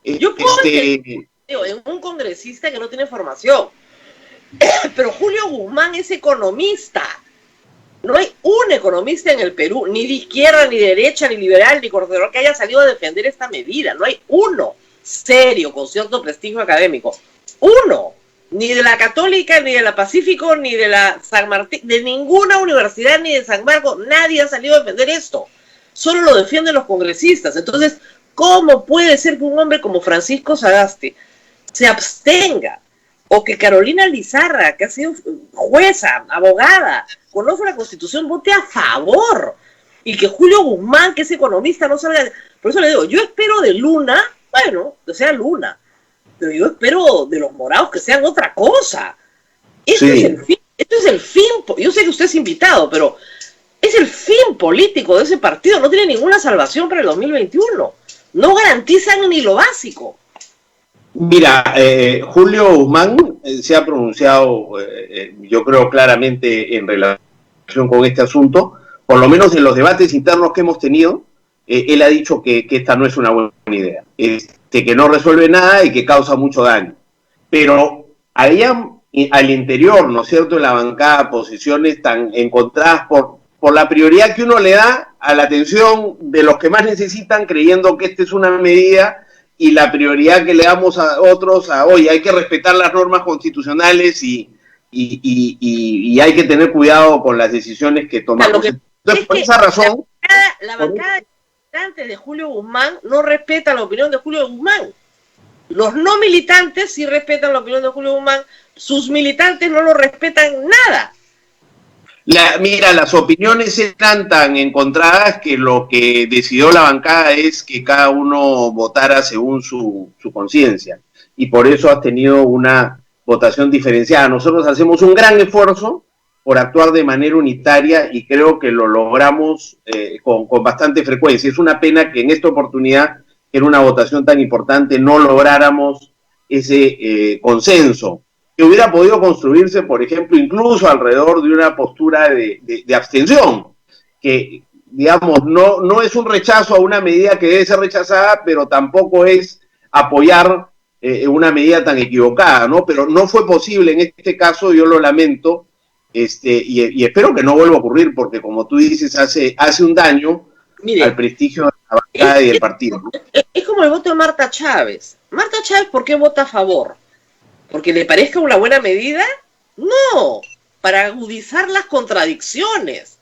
Yo puedo en un congresista que no tiene formación. Pero Julio Guzmán es economista. No hay un economista en el Perú, ni de izquierda, ni de derecha, ni liberal, ni conservador, que haya salido a defender esta medida. No hay uno serio, con cierto prestigio académico. Uno. Ni de la Católica, ni de la Pacífico, ni de la San Martín, de ninguna universidad, ni de San Marcos. Nadie ha salido a defender esto. Solo lo defienden los congresistas. Entonces, ¿cómo puede ser que un hombre como Francisco Sagasti se abstenga? O que Carolina Lizarra, que ha sido jueza, abogada, conoce la Constitución, vote a favor. Y que Julio Guzmán, que es economista, no salga. Por eso le digo, yo espero de Luna, bueno, que sea Luna, pero yo espero de los morados que sean otra cosa. Esto es el fin. Esto es el fin. Yo sé que usted es invitado, pero es el fin político de ese partido. No tiene ninguna salvación para el 2021. No garantizan ni lo básico. Mira, Julio Guzmán se ha pronunciado, yo creo, claramente en relación con este asunto, por lo menos en los debates internos que hemos tenido. Él ha dicho que esta no es una buena idea, que no resuelve nada y que causa mucho daño. Pero había al interior, ¿no es cierto?, en la bancada, posiciones tan encontradas por la prioridad que uno le da a la atención de los que más necesitan, creyendo que esta es una medida, y la prioridad que le damos a otros, oye, hay que respetar las normas constitucionales y hay que tener cuidado con las decisiones que tomamos. Entonces, por esa razón... La bancada militantes de Julio Guzmán no respetan la opinión de Julio Guzmán. Los no militantes sí respetan la opinión de Julio Guzmán, sus militantes no lo respetan nada. Mira, las opiniones eran tan encontradas que lo que decidió la bancada es que cada uno votara según su conciencia. Y por eso has tenido una votación diferenciada. Nosotros hacemos un gran esfuerzo por actuar de manera unitaria y creo que lo logramos con bastante frecuencia. Es una pena que en esta oportunidad, en una votación tan importante, no lográramos ese consenso, que hubiera podido construirse, por ejemplo, incluso alrededor de una postura de abstención, que, digamos, no es un rechazo a una medida que debe ser rechazada, pero tampoco es apoyar una medida tan equivocada, ¿no? Pero no fue posible en este caso, yo lo lamento, y espero que no vuelva a ocurrir, porque como tú dices, hace un daño, mire, al prestigio de la bancada y del partido, ¿no? Es como el voto de Marta Chávez. Marta Chávez, ¿por qué vota a favor? ¿Porque le parezca una buena medida? No, para agudizar las contradicciones,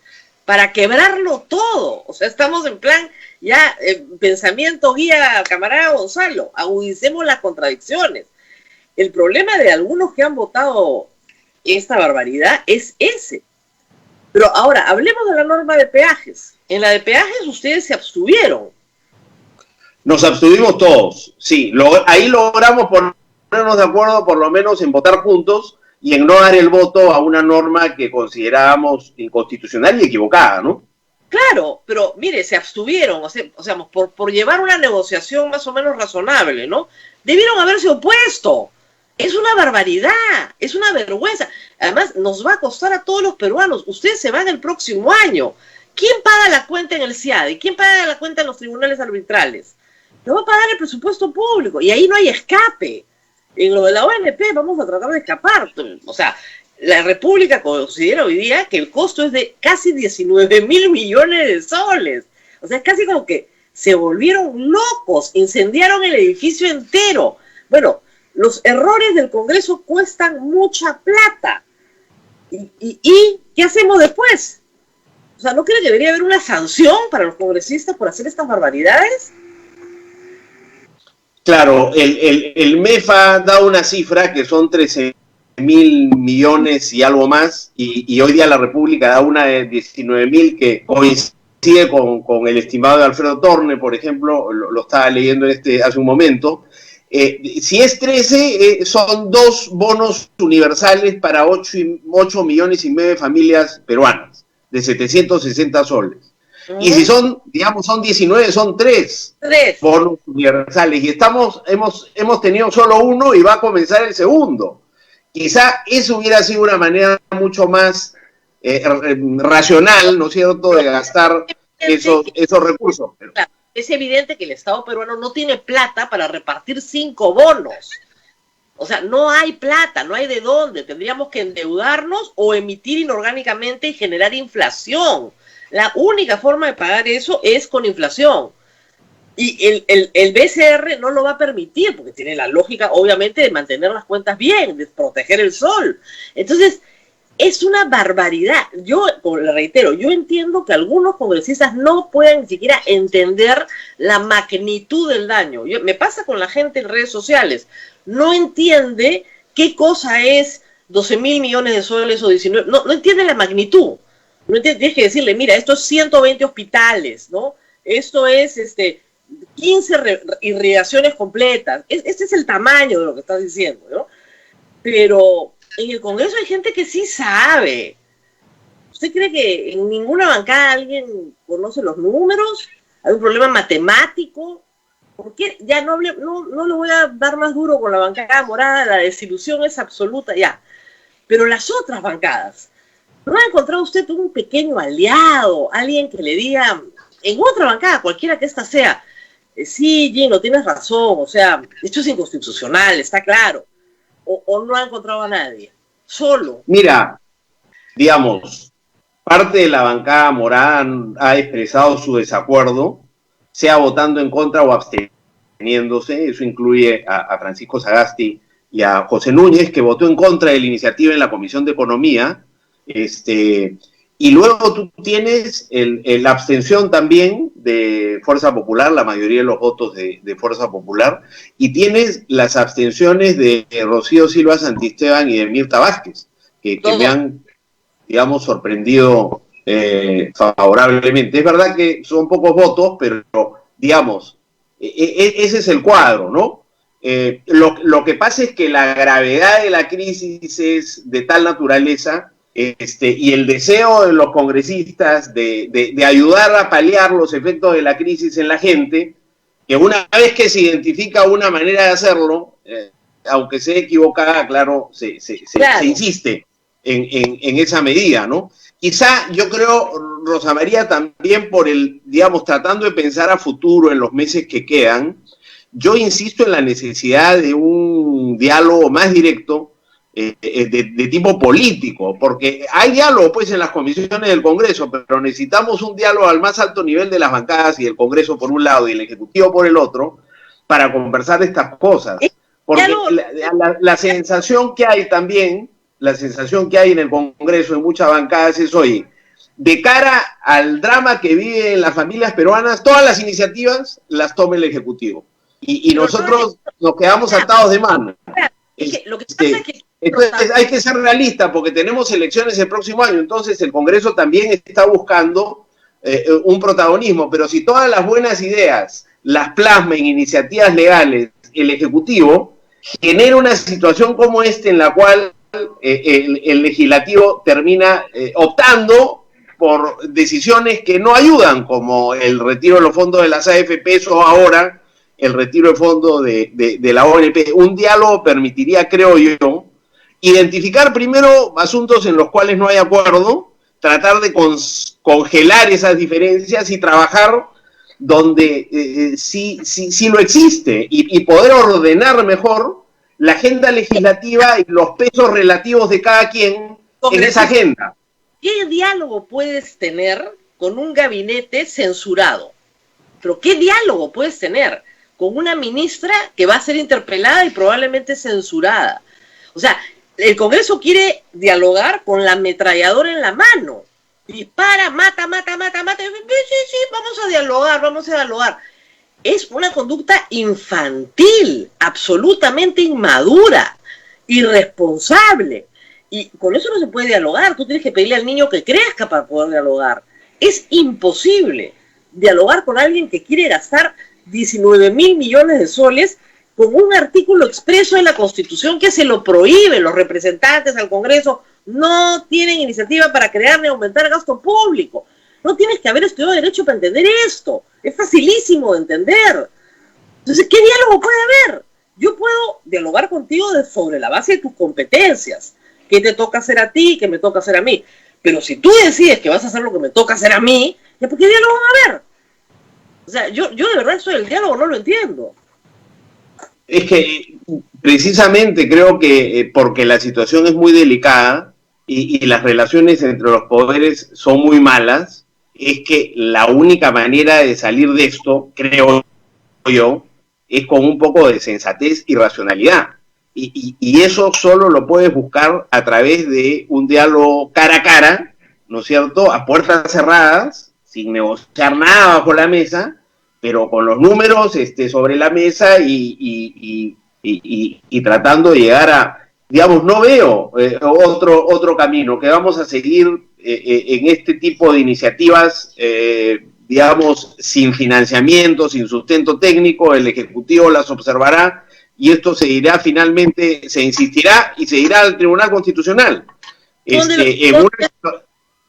para quebrarlo todo. O sea, estamos en plan, ya, pensamiento guía camarada Gonzalo, agudicemos las contradicciones. El problema de algunos que han votado esta barbaridad es ese. Pero ahora, hablemos de la norma de peajes. En la de peajes ustedes se abstuvieron. Nos abstuvimos todos, sí. Ahí logramos ponernos de acuerdo por lo menos en votar juntos y en no dar el voto a una norma que considerábamos inconstitucional y equivocada, ¿no? Claro, pero mire, se abstuvieron, o sea, por llevar una negociación más o menos razonable, ¿no? Debieron haberse opuesto. Es una barbaridad, es una vergüenza. Además, nos va a costar a todos los peruanos. Ustedes se van el próximo año. ¿Quién paga la cuenta en el CIADI? ¿Quién paga la cuenta en los tribunales arbitrales? Lo va a pagar el presupuesto público y ahí no hay escape. En lo de la ONP vamos a tratar de escapar. O sea, la República considera hoy día que el costo es de casi 19.000 millones de soles. O sea, es casi como que se volvieron locos, incendiaron el edificio entero. Bueno, los errores del Congreso cuestan mucha plata. ¿Y qué hacemos después? O sea, ¿no cree que debería haber una sanción para los congresistas por hacer estas barbaridades? Claro, el MEFA da una cifra que son 13.000 millones y algo más, y hoy día la República da una de 19.000 que coincide con el estimado de Alfredo Torne, por ejemplo, lo estaba leyendo hace un momento. Si es 13, son 2 bonos universales para 8 millones y medio de familias peruanas, de 760 soles. Y si son 19, son 3 bonos universales. Y hemos tenido solo uno y va a comenzar el segundo. Quizá eso hubiera sido una manera mucho más racional, ¿no es cierto?, de gastar esos recursos. Pero es evidente que el Estado peruano no tiene plata para repartir 5 bonos. O sea, no hay plata, no hay de dónde. Tendríamos que endeudarnos o emitir inorgánicamente y generar inflación. La única forma de pagar eso es con inflación. Y el BCR no lo va a permitir, porque tiene la lógica, obviamente, de mantener las cuentas bien, de proteger el sol. Entonces, es una barbaridad. Yo, como le reitero, yo entiendo que algunos congresistas no puedan ni siquiera entender la magnitud del daño. Me pasa con la gente en redes sociales. No entiende qué cosa es 12.000 millones de soles o 19. No entiende la magnitud. No entiende, tienes que decirle, mira, esto es 120 hospitales, ¿no? Esto es 15 irrigaciones completas. Este es el tamaño de lo que estás diciendo, ¿no? Pero en el Congreso hay gente que sí sabe. ¿Usted cree que en ninguna bancada alguien conoce los números? ¿Hay un problema matemático? ¿Por qué? Ya no le voy a dar más duro con la bancada morada, la desilusión es absoluta ya. Pero las otras bancadas, ¿no ha encontrado usted un pequeño aliado, alguien que le diga, en otra bancada, cualquiera que ésta sea, sí, Gino, tienes razón, o sea, esto es inconstitucional, está claro, o no ha encontrado a nadie? Solo. Mira, digamos, parte de la bancada morada ha expresado su desacuerdo, sea votando en contra o absteniéndose. Eso incluye a Francisco Sagasti y a José Núñez, que votó en contra de la iniciativa en la Comisión de Economía, y y luego tú tienes la abstención también de Fuerza Popular, la mayoría de los votos de Fuerza Popular, y tienes las abstenciones de Rocío Silva Santisteban y de Mirta Vázquez, que me han, digamos, sorprendido favorablemente. Es verdad que son pocos votos, pero, digamos, ese es el cuadro, ¿no? Lo que pasa es que la gravedad de la crisis es de tal naturaleza, y el deseo de los congresistas de ayudar a paliar los efectos de la crisis en la gente, que una vez que se identifica una manera de hacerlo, aunque sea equivocada, claro, se insiste en esa medida, ¿no? Quizá, yo creo, Rosa María, también por digamos, tratando de pensar a futuro en los meses que quedan, yo insisto en la necesidad de un diálogo más directo, de tipo político, porque hay diálogo pues en las comisiones del Congreso, pero necesitamos un diálogo al más alto nivel de las bancadas y del Congreso por un lado y el Ejecutivo por el otro, para conversar de estas cosas. Porque la sensación que hay también, la sensación que hay en el Congreso, en muchas bancadas, es, oye, de cara al drama que viven las familias peruanas, todas las iniciativas las toma el Ejecutivo. Y nosotros nos quedamos atados de mano. Lo que pasa es que entonces hay que ser realista porque tenemos elecciones el próximo año, entonces el Congreso también está buscando un protagonismo, pero si todas las buenas ideas las plasma en iniciativas legales el Ejecutivo, genera una situación como esta en la cual el Legislativo termina optando por decisiones que no ayudan, como el retiro de los fondos de las AFPs o ahora el retiro de fondos de la ONP. Un diálogo permitiría, creo yo, identificar primero asuntos en los cuales no hay acuerdo, tratar de congelar esas diferencias y trabajar donde sí lo existe y poder ordenar mejor la agenda legislativa y los pesos relativos de cada quien en esa agenda. ¿Qué diálogo puedes tener con un gabinete censurado? ¿Pero qué diálogo puedes tener con una ministra que va a ser interpelada y probablemente censurada? O sea, el Congreso quiere dialogar con la ametralladora en la mano. Dispara, mata. Sí, vamos a dialogar. Es una conducta infantil, absolutamente inmadura, irresponsable. Y con eso no se puede dialogar. Tú tienes que pedirle al niño que crezca para poder dialogar. Es imposible dialogar con alguien que quiere gastar 19.000 millones de soles con un artículo expreso de la Constitución que se lo prohíbe. Los representantes al Congreso no tienen iniciativa para crear ni aumentar gasto público. No tienes que haber estudiado Derecho para entender esto. Es facilísimo de entender. Entonces, ¿qué diálogo puede haber? Yo puedo dialogar contigo sobre la base de tus competencias. ¿Qué te toca hacer a ti y qué me toca hacer a mí? Pero si tú decides que vas a hacer lo que me toca hacer a mí, ¿ya por qué diálogo va a haber? O sea, yo de verdad eso del diálogo no lo entiendo. Es que precisamente creo que porque la situación es muy delicada y las relaciones entre los poderes son muy malas, es que la única manera de salir de esto, creo yo, es con un poco de sensatez y racionalidad. Y eso solo lo puedes buscar a través de un diálogo cara a cara, ¿no es cierto?, a puertas cerradas, sin negociar nada bajo la mesa, pero con los números sobre la mesa y tratando de llegar a, digamos, no veo otro camino, que vamos a seguir en este tipo de iniciativas, digamos, sin financiamiento, sin sustento técnico. El Ejecutivo las observará y esto se irá finalmente, se insistirá y se irá al Tribunal Constitucional.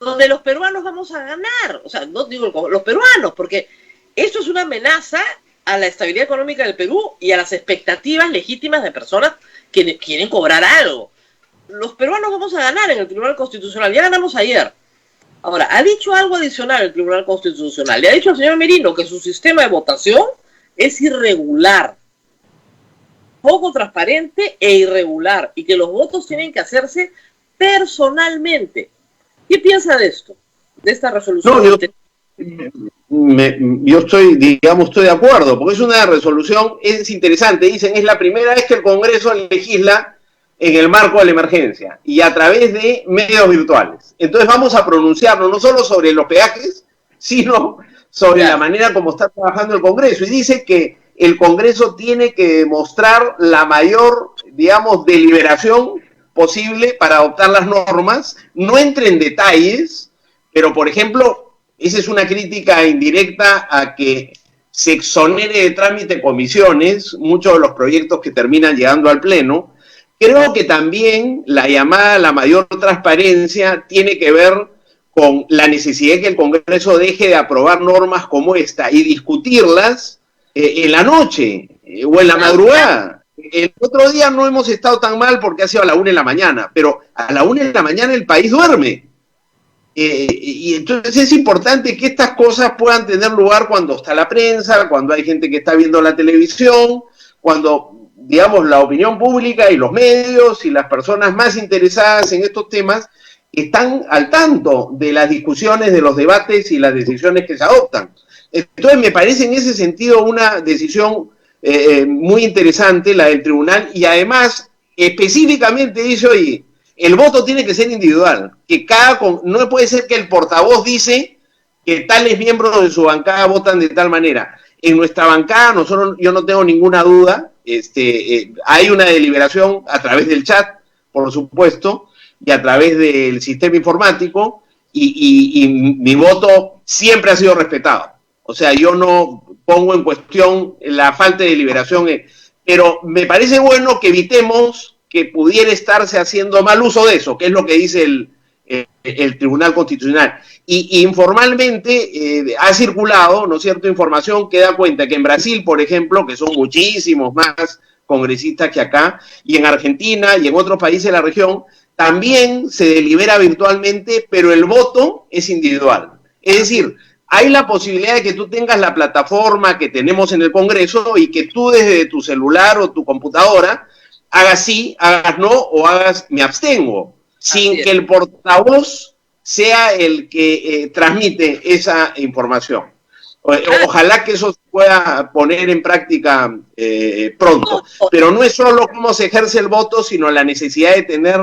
Donde los peruanos vamos a ganar, o sea, no digo los peruanos, porque esto es una amenaza a la estabilidad económica del Perú y a las expectativas legítimas de personas que quieren cobrar algo. Los peruanos vamos a ganar en el Tribunal Constitucional, ya ganamos ayer. Ahora, ha dicho algo adicional el Tribunal Constitucional, le ha dicho al señor Merino que su sistema de votación es irregular, poco transparente e irregular, y que los votos tienen que hacerse personalmente. ¿Qué piensa de esto? De esta resolución. Yo estoy de acuerdo, porque es una resolución, es interesante, dicen, es la primera vez que el Congreso legisla en el marco de la emergencia y a través de medios virtuales. Entonces vamos a pronunciarnos no solo sobre los peajes, sino sobre la manera como está trabajando el Congreso. Y dice que el Congreso tiene que demostrar la mayor, digamos, deliberación posible para adoptar las normas. No entra en detalles, pero, por ejemplo, esa es una crítica indirecta a que se exonere de trámite comisiones muchos de los proyectos que terminan llegando al Pleno. Creo que también la llamada a la mayor transparencia tiene que ver con la necesidad de que el Congreso deje de aprobar normas como esta y discutirlas en la noche o en la madrugada. El otro día no hemos estado tan mal porque ha sido a la 1 de la mañana, pero a la 1 de la mañana el país duerme. Y entonces es importante que estas cosas puedan tener lugar cuando está la prensa, cuando hay gente que está viendo la televisión, cuando, digamos, la opinión pública y los medios y las personas más interesadas en estos temas están al tanto de las discusiones, de los debates y las decisiones que se adoptan. Entonces me parece en ese sentido una decisión muy interesante la del tribunal, y además específicamente dice, oye, el voto tiene que ser individual, que no puede ser que el portavoz dice que tales miembros de su bancada votan de tal manera. En nuestra bancada, yo no tengo ninguna duda, hay una deliberación a través del chat, por supuesto, y a través del sistema informático, y mi voto siempre ha sido respetado. O sea, yo no pongo en cuestión la falta de deliberación, pero me parece bueno que evitemos que pudiera estarse haciendo mal uso de eso, que es lo que dice el Tribunal Constitucional. Y informalmente ha circulado, ¿no es cierto?, información que da cuenta que en Brasil, por ejemplo, que son muchísimos más congresistas que acá, y en Argentina y en otros países de la región, también se delibera virtualmente, pero el voto es individual. Es decir, hay la posibilidad de que tú tengas la plataforma que tenemos en el Congreso y que tú desde tu celular o tu computadora hagas sí, hagas no, o hagas me abstengo, sin que el portavoz sea el que transmite esa información. Ojalá que eso se pueda poner en práctica pronto. Pero no es solo cómo se ejerce el voto, sino la necesidad de tener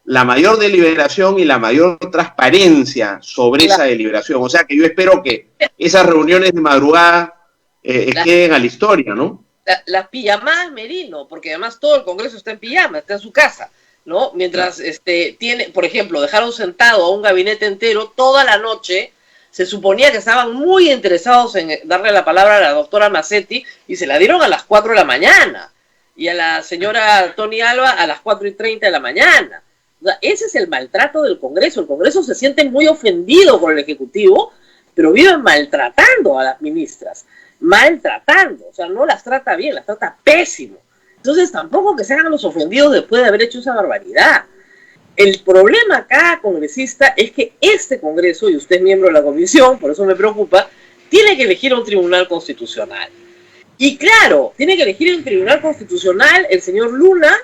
la mayor deliberación y la mayor transparencia sobre esa deliberación. O sea que yo espero que esas reuniones de madrugada queden a la historia, ¿no? Las pijamadas Merino, porque además todo el Congreso está en pijama, está en su casa, ¿no? Mientras por ejemplo, dejaron sentado a un gabinete entero toda la noche. Se suponía que estaban muy interesados en darle la palabra a la doctora Macetti y se la dieron a las 4 de la mañana, y a la señora Tony Alba a las 4:30 de la mañana. O sea, ese es el maltrato del Congreso. El Congreso se siente muy ofendido con el Ejecutivo, pero viven maltratando a las ministras. Maltratando, o sea, no las trata bien, las trata pésimo. Entonces tampoco que se hagan los ofendidos después de haber hecho esa barbaridad. El problema acá, congresista, es que este Congreso, y usted es miembro de la comisión, por eso me preocupa, tiene que elegir un tribunal constitucional. Y claro, tiene que elegir un tribunal constitucional el señor Luna,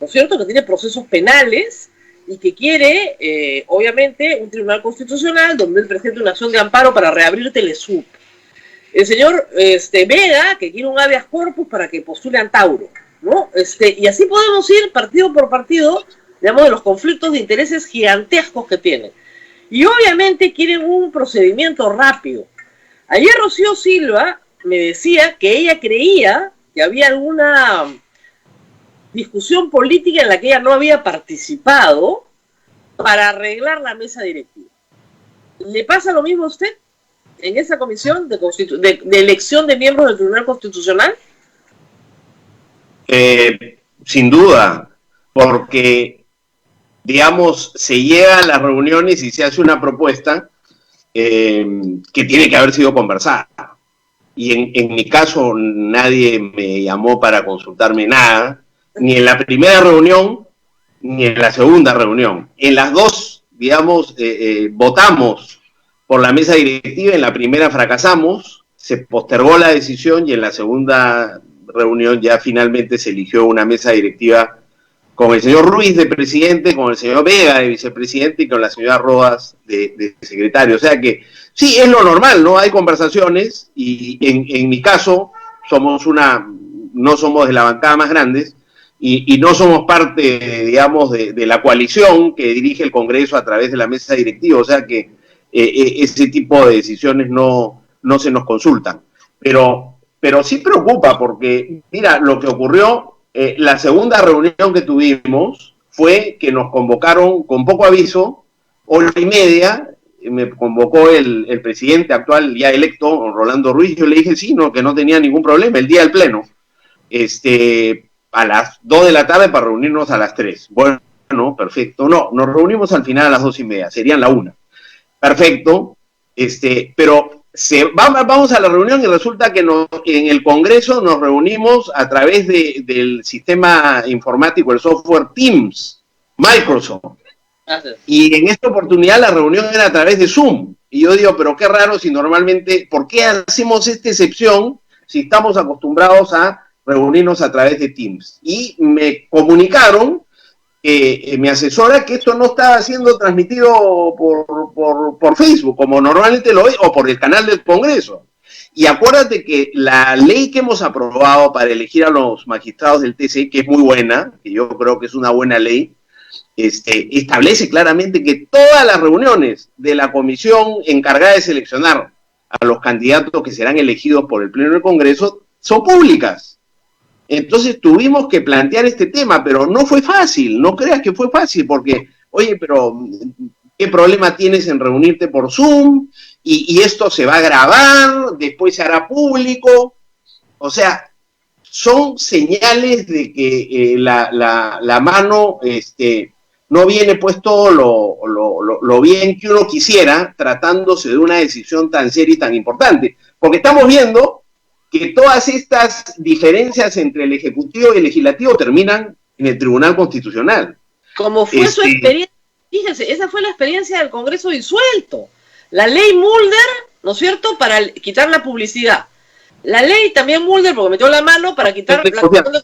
¿no es cierto?, que tiene procesos penales y que quiere, obviamente, un tribunal constitucional donde él presente una acción de amparo para reabrir Telesur. El señor Vega, que quiere un habeas corpus para que postule Antauro, ¿no? Y así podemos ir partido por partido, digamos, de los conflictos de intereses gigantescos que tienen. Y obviamente quieren un procedimiento rápido. Ayer Rocío Silva me decía que ella creía que había alguna discusión política en la que ella no había participado para arreglar la mesa directiva. ¿Le pasa lo mismo a usted en esa comisión de elección de miembros del Tribunal Constitucional? Sin duda, porque, digamos, se llega a las reuniones y se hace una propuesta que tiene que haber sido conversada. Y en mi caso nadie me llamó para consultarme nada, ni en la primera reunión, ni en la segunda reunión. En las dos, digamos, votamos por la mesa directiva, en la primera fracasamos, se postergó la decisión y en la segunda reunión ya finalmente se eligió una mesa directiva con el señor Ruiz de presidente, con el señor Vega de vicepresidente y con la señora Rodas de secretario. O sea que sí, es lo normal, ¿no? Hay conversaciones y en mi caso no somos de la bancada más grandes, y no somos parte, digamos, de la coalición que dirige el Congreso a través de la mesa directiva, o sea que ese tipo de decisiones no se nos consultan. Pero sí preocupa porque, mira, lo que ocurrió, la segunda reunión que tuvimos fue que nos convocaron con poco aviso, 1:30, me convocó el presidente actual ya electo, Rolando Ruiz, yo le dije sí, no, que no tenía ningún problema, el día del pleno, a las 2 de la tarde para reunirnos a las 3. Bueno, perfecto, no, nos reunimos al final a las 2:30, serían la 1. Perfecto, pero vamos a la reunión y resulta que en el Congreso nos reunimos a través del sistema informático, el software Teams, Microsoft. Y en esta oportunidad la reunión era a través de Zoom. Y yo digo, pero qué raro si normalmente, ¿por qué hacemos esta excepción si estamos acostumbrados a reunirnos a través de Teams? Y me comunicaron, mi asesora, que esto no estaba siendo transmitido por Facebook, como normalmente lo es, o por el canal del Congreso. Y acuérdate que la ley que hemos aprobado para elegir a los magistrados del TC, que es muy buena, que yo creo que es una buena ley, establece claramente que todas las reuniones de la comisión encargada de seleccionar a los candidatos que serán elegidos por el Pleno del Congreso son públicas. Entonces tuvimos que plantear este tema, pero no fue fácil, no creas que fue fácil, porque, oye, pero ¿qué problema tienes en reunirte por Zoom? Y esto se va a grabar, después se hará público. O sea, son señales de que la mano no viene pues todo lo bien que uno quisiera, tratándose de una decisión tan seria y tan importante. Porque estamos viendo que todas estas diferencias entre el Ejecutivo y el Legislativo terminan en el Tribunal Constitucional. Como fue su experiencia, fíjense, esa fue la experiencia del Congreso disuelto. La ley Mulder, ¿no es cierto?, para quitar la publicidad. La ley también Mulder, porque metió la mano para quitar la...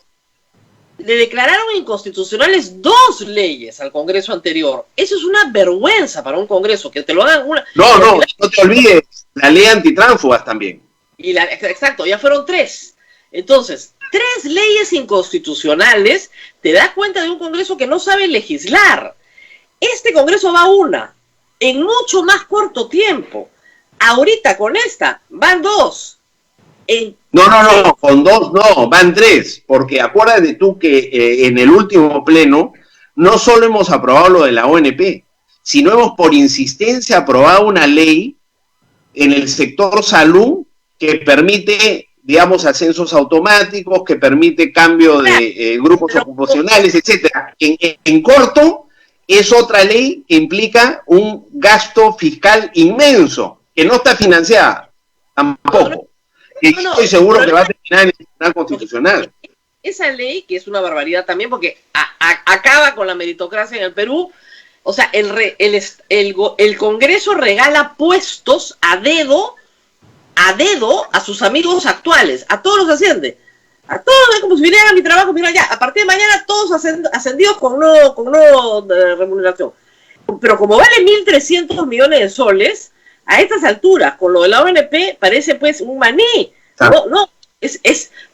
Le declararon inconstitucionales 2 leyes al Congreso anterior. Eso es una vergüenza para un Congreso, que te lo hagan una... No te olvides, la ley antitránsfugas también. Exacto, ya fueron 3. Entonces, 3 leyes inconstitucionales, te das cuenta de un Congreso que no sabe legislar. Este Congreso va a una, en mucho más corto tiempo. Ahorita con esta, van 2. No, con 2 no, van 3, porque acuérdate tú que en el último pleno no solo hemos aprobado lo de la ONP, sino hemos por insistencia aprobado una ley en el sector salud que permite, digamos, ascensos automáticos, que permite cambio de grupos ocupacionales, etcétera. En corto, es otra ley que implica un gasto fiscal inmenso, que no está financiada, tampoco. Estoy seguro que va a terminar en el Tribunal Constitucional. Esa ley, que es una barbaridad también, porque acaba con la meritocracia en el Perú. O sea, el Congreso regala puestos a dedo a sus amigos actuales, a todos los asciende, a todos, como si vinieran a mi trabajo, mira ya, a partir de mañana todos ascendidos con no remuneración. Pero como vale 1.300 millones de soles, a estas alturas, con lo de la ONP, parece pues un maní.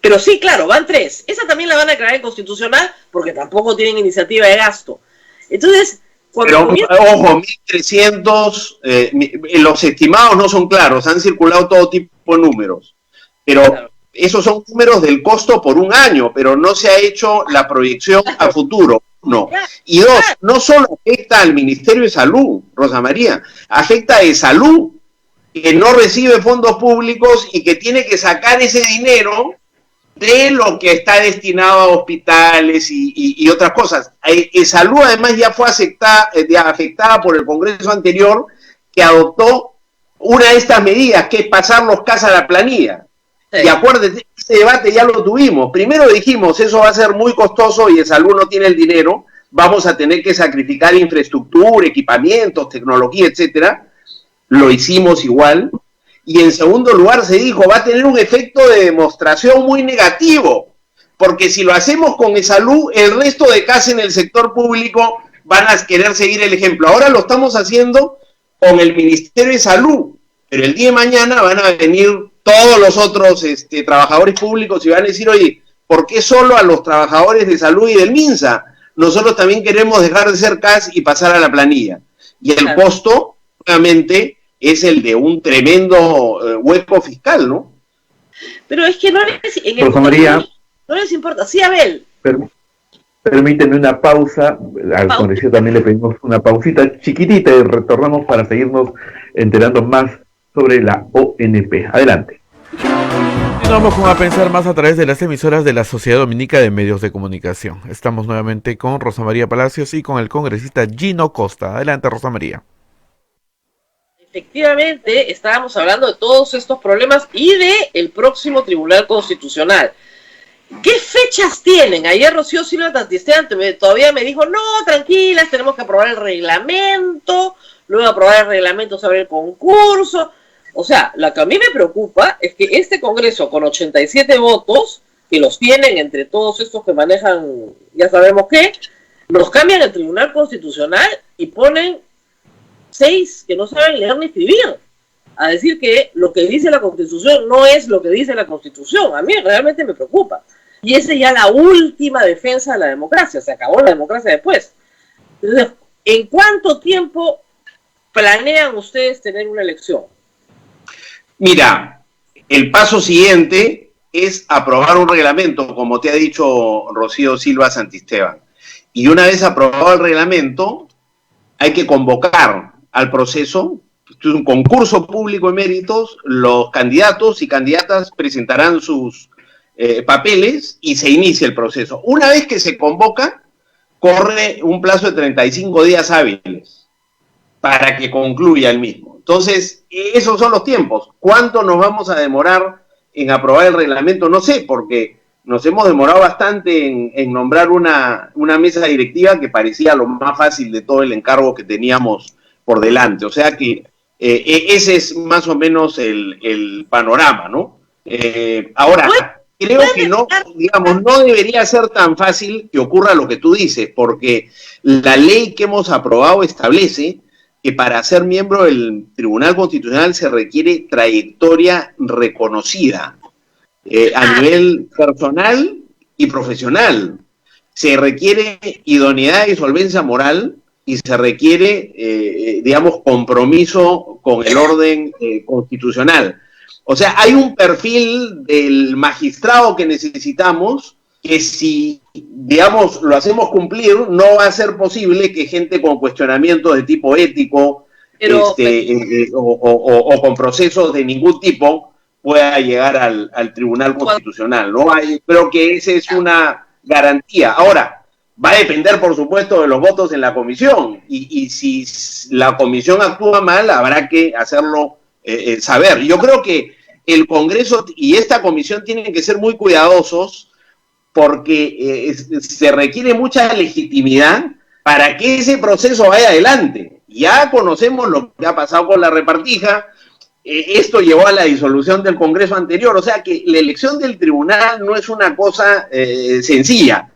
Pero sí, claro, van 3. Esa también la van a declarar inconstitucional porque tampoco tienen iniciativa de gasto. Entonces, pero, ojo, 1.300, los estimados no son claros, han circulado todo tipo de números, pero claro, esos son números del costo por un año, pero no se ha hecho la proyección a futuro, no. Y 2, no solo afecta al Ministerio de Salud, Rosa María, afecta a Salud, que no recibe fondos públicos y que tiene que sacar ese dinero de lo que está destinado a hospitales y otras cosas. Salud además ya fue afectada por el Congreso anterior, que adoptó una de estas medidas, que es pasar los CAS a la planilla. Sí. Y acuérdate, ese debate ya lo tuvimos. Primero dijimos, eso va a ser muy costoso y Salud no tiene el dinero, vamos a tener que sacrificar infraestructura, equipamientos, tecnología, etcétera. Lo hicimos igual. Y en segundo lugar se dijo, va a tener un efecto de demostración muy negativo, porque si lo hacemos con Salud, el resto de CAS en el sector público van a querer seguir el ejemplo. Ahora lo estamos haciendo con el Ministerio de Salud, pero el día de mañana van a venir todos los otros trabajadores públicos y van a decir, oye, ¿por qué solo a los trabajadores de salud y del MINSA? Nosotros también queremos dejar de ser CAS y pasar a la planilla. Y el costo, obviamente, es el de un tremendo hueco fiscal, ¿no? Pero es que no les, Rosa María, no les importa. Sí, Abel. Permíteme una pausa. Al congresista también le pedimos una pausita chiquitita y retornamos para seguirnos enterando más sobre la ONP. Adelante. Continuamos con A Pensar Más a través de las emisoras de la Sociedad Dominica de Medios de Comunicación. Estamos nuevamente con Rosa María Palacios y con el congresista Gino Costa. Adelante, Rosa María. Efectivamente, estábamos hablando de todos estos problemas y de el próximo Tribunal Constitucional. ¿Qué fechas tienen? Ayer Rocío Silva Santisteban todavía me dijo, no, tranquilas, tenemos que aprobar el reglamento, luego aprobar el reglamento sobre el concurso. O sea, lo que a mí me preocupa es que este Congreso con 87 votos, que los tienen entre todos estos que manejan, ya sabemos qué, nos cambian el Tribunal Constitucional y ponen 6 que no saben leer ni escribir, a decir que lo que dice la Constitución no es lo que dice la Constitución. A mí realmente me preocupa. Y esa es ya la última defensa de la democracia. Se acabó la democracia después. Entonces, ¿en cuánto tiempo planean ustedes tener una elección? Mira, el paso siguiente es aprobar un reglamento, como te ha dicho Rocío Silva Santisteban. Y una vez aprobado el reglamento, hay que convocar al proceso. Esto es un concurso público de méritos. Los candidatos y candidatas presentarán sus papeles y se inicia el proceso. Una vez que se convoca, corre un plazo de 35 días hábiles para que concluya el mismo. Entonces, esos son los tiempos. ¿Cuánto nos vamos a demorar en aprobar el reglamento? No sé, porque nos hemos demorado bastante en nombrar una mesa directiva que parecía lo más fácil de todo el encargo que teníamos por delante. O sea que ese es más o menos el panorama, ¿no? Ahora, creo que no, digamos, no debería ser tan fácil que ocurra lo que tú dices, porque la ley que hemos aprobado establece que para ser miembro del Tribunal Constitucional se requiere trayectoria reconocida a nivel personal y profesional. Se requiere idoneidad y solvencia moral y se requiere, digamos, compromiso con el orden constitucional. O sea, hay un perfil del magistrado que necesitamos que si, digamos, lo hacemos cumplir, no va a ser posible que gente con cuestionamientos de tipo ético o con procesos de ningún tipo pueda llegar al Tribunal Constitucional, ¿no? Creo que esa es una garantía. Ahora, va a depender, por supuesto, de los votos en la comisión, y si la comisión actúa mal, habrá que hacerlo saber. Yo creo que el Congreso y esta comisión tienen que ser muy cuidadosos porque se requiere mucha legitimidad para que ese proceso vaya adelante. Ya conocemos lo que ha pasado con la repartija, esto llevó a la disolución del Congreso anterior, o sea que la elección del tribunal no es una cosa sencilla.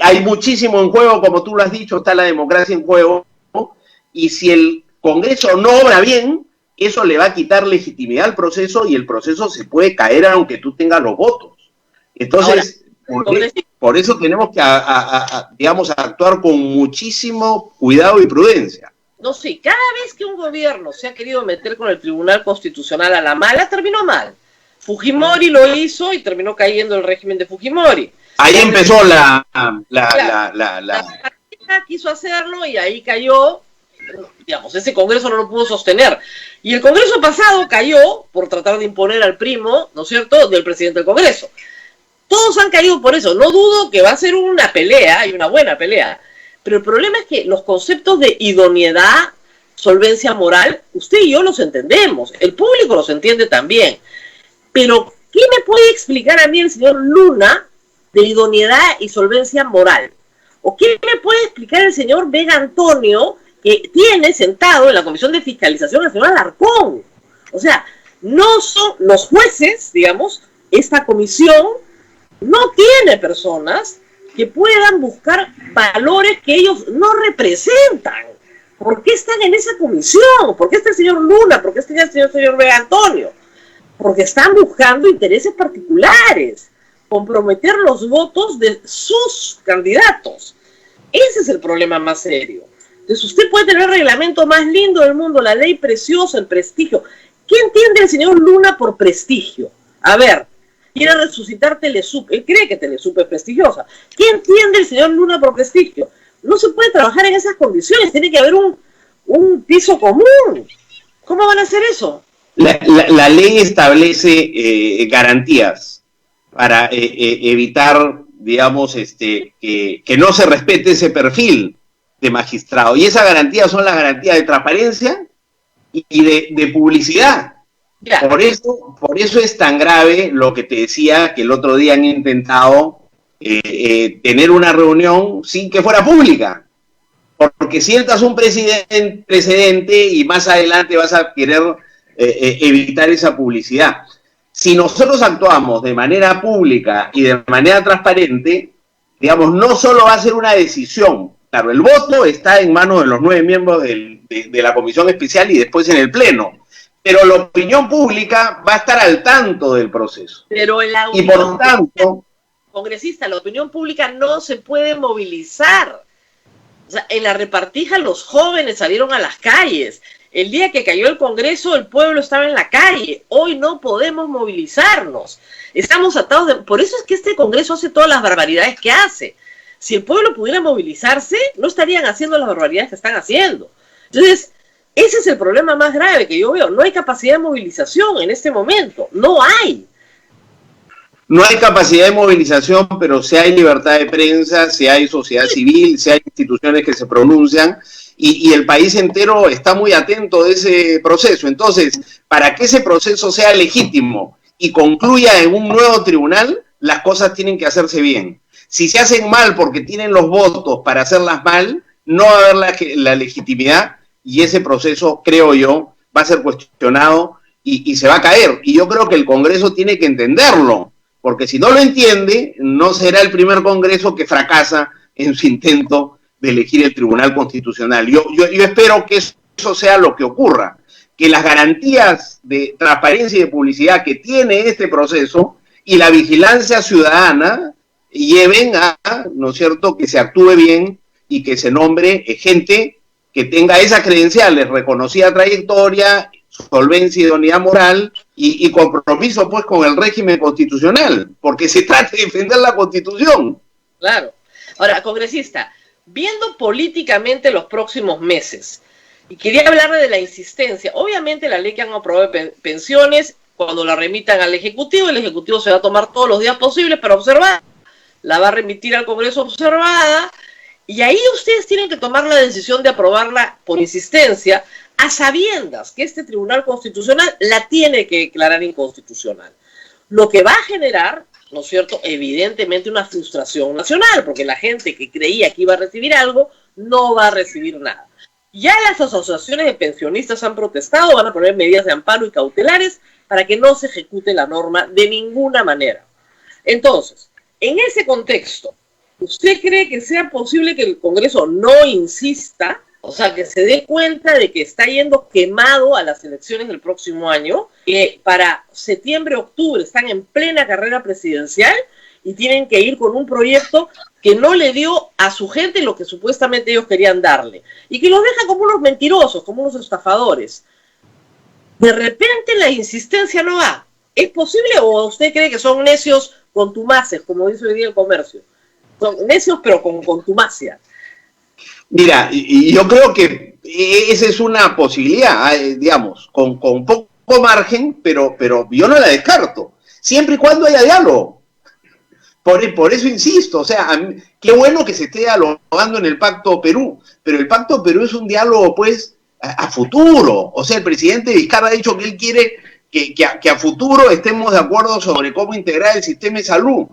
Hay muchísimo en juego, como tú lo has dicho, está la democracia en juego, ¿no? Y si el Congreso no obra bien, eso le va a quitar legitimidad al proceso y el proceso se puede caer aunque tú tengas los votos. Entonces, por eso tenemos que, digamos, actuar con muchísimo cuidado y prudencia. No sé, cada vez que un gobierno se ha querido meter con el Tribunal Constitucional a la mala, terminó mal. Fujimori lo hizo y terminó cayendo el régimen de Fujimori. Ahí empezó la quiso hacerlo y ahí cayó. Digamos, ese Congreso no lo pudo sostener. Y el Congreso pasado cayó por tratar de imponer al primo, ¿no es cierto?, del presidente del Congreso. Todos han caído por eso. No dudo que va a ser una pelea, y una buena pelea. Pero el problema es que los conceptos de idoneidad, solvencia moral, usted y yo los entendemos. El público los entiende también. Pero, ¿qué me puede explicar a mí el señor Luna de idoneidad y solvencia moral? ¿O qué me puede explicar el señor Vega Antonio, que tiene sentado en la Comisión de Fiscalización al señor Alarcón? O sea, no son los jueces, digamos, esta comisión no tiene personas que puedan buscar valores que ellos no representan. ¿Por qué están en esa comisión? ¿Por qué está el señor Luna? ¿Por qué está el señor Vega Antonio? Porque están buscando intereses particulares. comprometer los votos de sus candidatos. Ese es el problema más serio. Entonces usted puede tener el reglamento más lindo del mundo, la ley preciosa, el prestigio. ¿Qué entiende el señor Luna por prestigio? A ver, quiere resucitar Telesup. Él cree que Telesup es prestigiosa. ¿Qué entiende el señor Luna por prestigio? No se puede trabajar en esas condiciones. Tiene que haber un piso común. ¿Cómo van a hacer eso? La ley establece garantías para evitar, digamos, que no se respete ese perfil de magistrado. Y esas garantías son las garantías de transparencia y de publicidad. Ya. Por eso es tan grave lo que te decía, que el otro día han intentado tener una reunión sin que fuera pública. Porque sientas un precedente y más adelante vas a querer evitar esa publicidad. Si nosotros actuamos de manera pública y de manera transparente, digamos, no solo va a ser una decisión. Claro, el voto está en manos de los 9 miembros de la comisión especial y después en el pleno. Pero la opinión pública va a estar al tanto del proceso. Pero y por lo tanto, congresista, la opinión pública no se puede movilizar. O sea, en la repartija los jóvenes salieron a las calles. El día que cayó el Congreso, el pueblo estaba en la calle. Hoy no podemos movilizarnos. Estamos atados de... Por eso es que este Congreso hace todas las barbaridades que hace. Si el pueblo pudiera movilizarse, no estarían haciendo las barbaridades que están haciendo. Entonces, ese es el problema más grave que yo veo. No hay capacidad de movilización en este momento. No hay. No hay capacidad de movilización, pero sí hay libertad de prensa, sí hay sociedad civil, sí hay instituciones que se pronuncian y el país entero está muy atento de ese proceso. Entonces, para que ese proceso sea legítimo y concluya en un nuevo tribunal, las cosas tienen que hacerse bien. Si se hacen mal porque tienen los votos para hacerlas mal, no va a haber la legitimidad y ese proceso, creo yo, va a ser cuestionado y se va a caer. Y yo creo que el Congreso tiene que entenderlo. Porque si no lo entiende, no será el primer Congreso que fracasa en su intento de elegir el Tribunal Constitucional. Yo espero que eso sea lo que ocurra, que las garantías de transparencia y de publicidad que tiene este proceso y la vigilancia ciudadana lleven a, ¿no es cierto?, que se actúe bien y que se nombre gente que tenga esas credenciales, reconocida trayectoria, solvencia y idoneidad moral y compromiso pues con el régimen constitucional, porque se trata de defender la Constitución. Claro. Ahora, congresista, viendo políticamente los próximos meses, y quería hablarle de la insistencia, obviamente la ley que han aprobado de pensiones, cuando la remitan al Ejecutivo, el Ejecutivo se va a tomar todos los días posibles para observar, la va a remitir al Congreso observada, y ahí ustedes tienen que tomar la decisión de aprobarla por insistencia, a sabiendas que este Tribunal Constitucional la tiene que declarar inconstitucional. Lo que va a generar, ¿no es cierto?, evidentemente una frustración nacional, porque la gente que creía que iba a recibir algo, no va a recibir nada. Ya las asociaciones de pensionistas han protestado, van a poner medidas de amparo y cautelares para que no se ejecute la norma de ninguna manera. Entonces, en ese contexto, ¿usted cree que sea posible que el Congreso no insista? O sea, que se dé cuenta de que está yendo quemado a las elecciones del próximo año, que para septiembre, octubre están en plena carrera presidencial y tienen que ir con un proyecto que no le dio a su gente lo que supuestamente ellos querían darle, y que los deja como unos mentirosos, como unos estafadores. De repente la insistencia no va. ¿Es posible o usted cree que son necios contumaces, como dice hoy día el comercio? Son necios pero con contumacia. Mira, y yo creo que esa es una posibilidad, digamos, con poco margen, pero yo no la descarto, siempre y cuando haya diálogo. Por eso insisto, o sea, qué bueno que se esté dialogando en el Pacto Perú, pero el Pacto Perú es un diálogo, pues, a futuro. O sea, el presidente Vizcarra ha dicho que él quiere que a futuro estemos de acuerdo sobre cómo integrar el sistema de salud.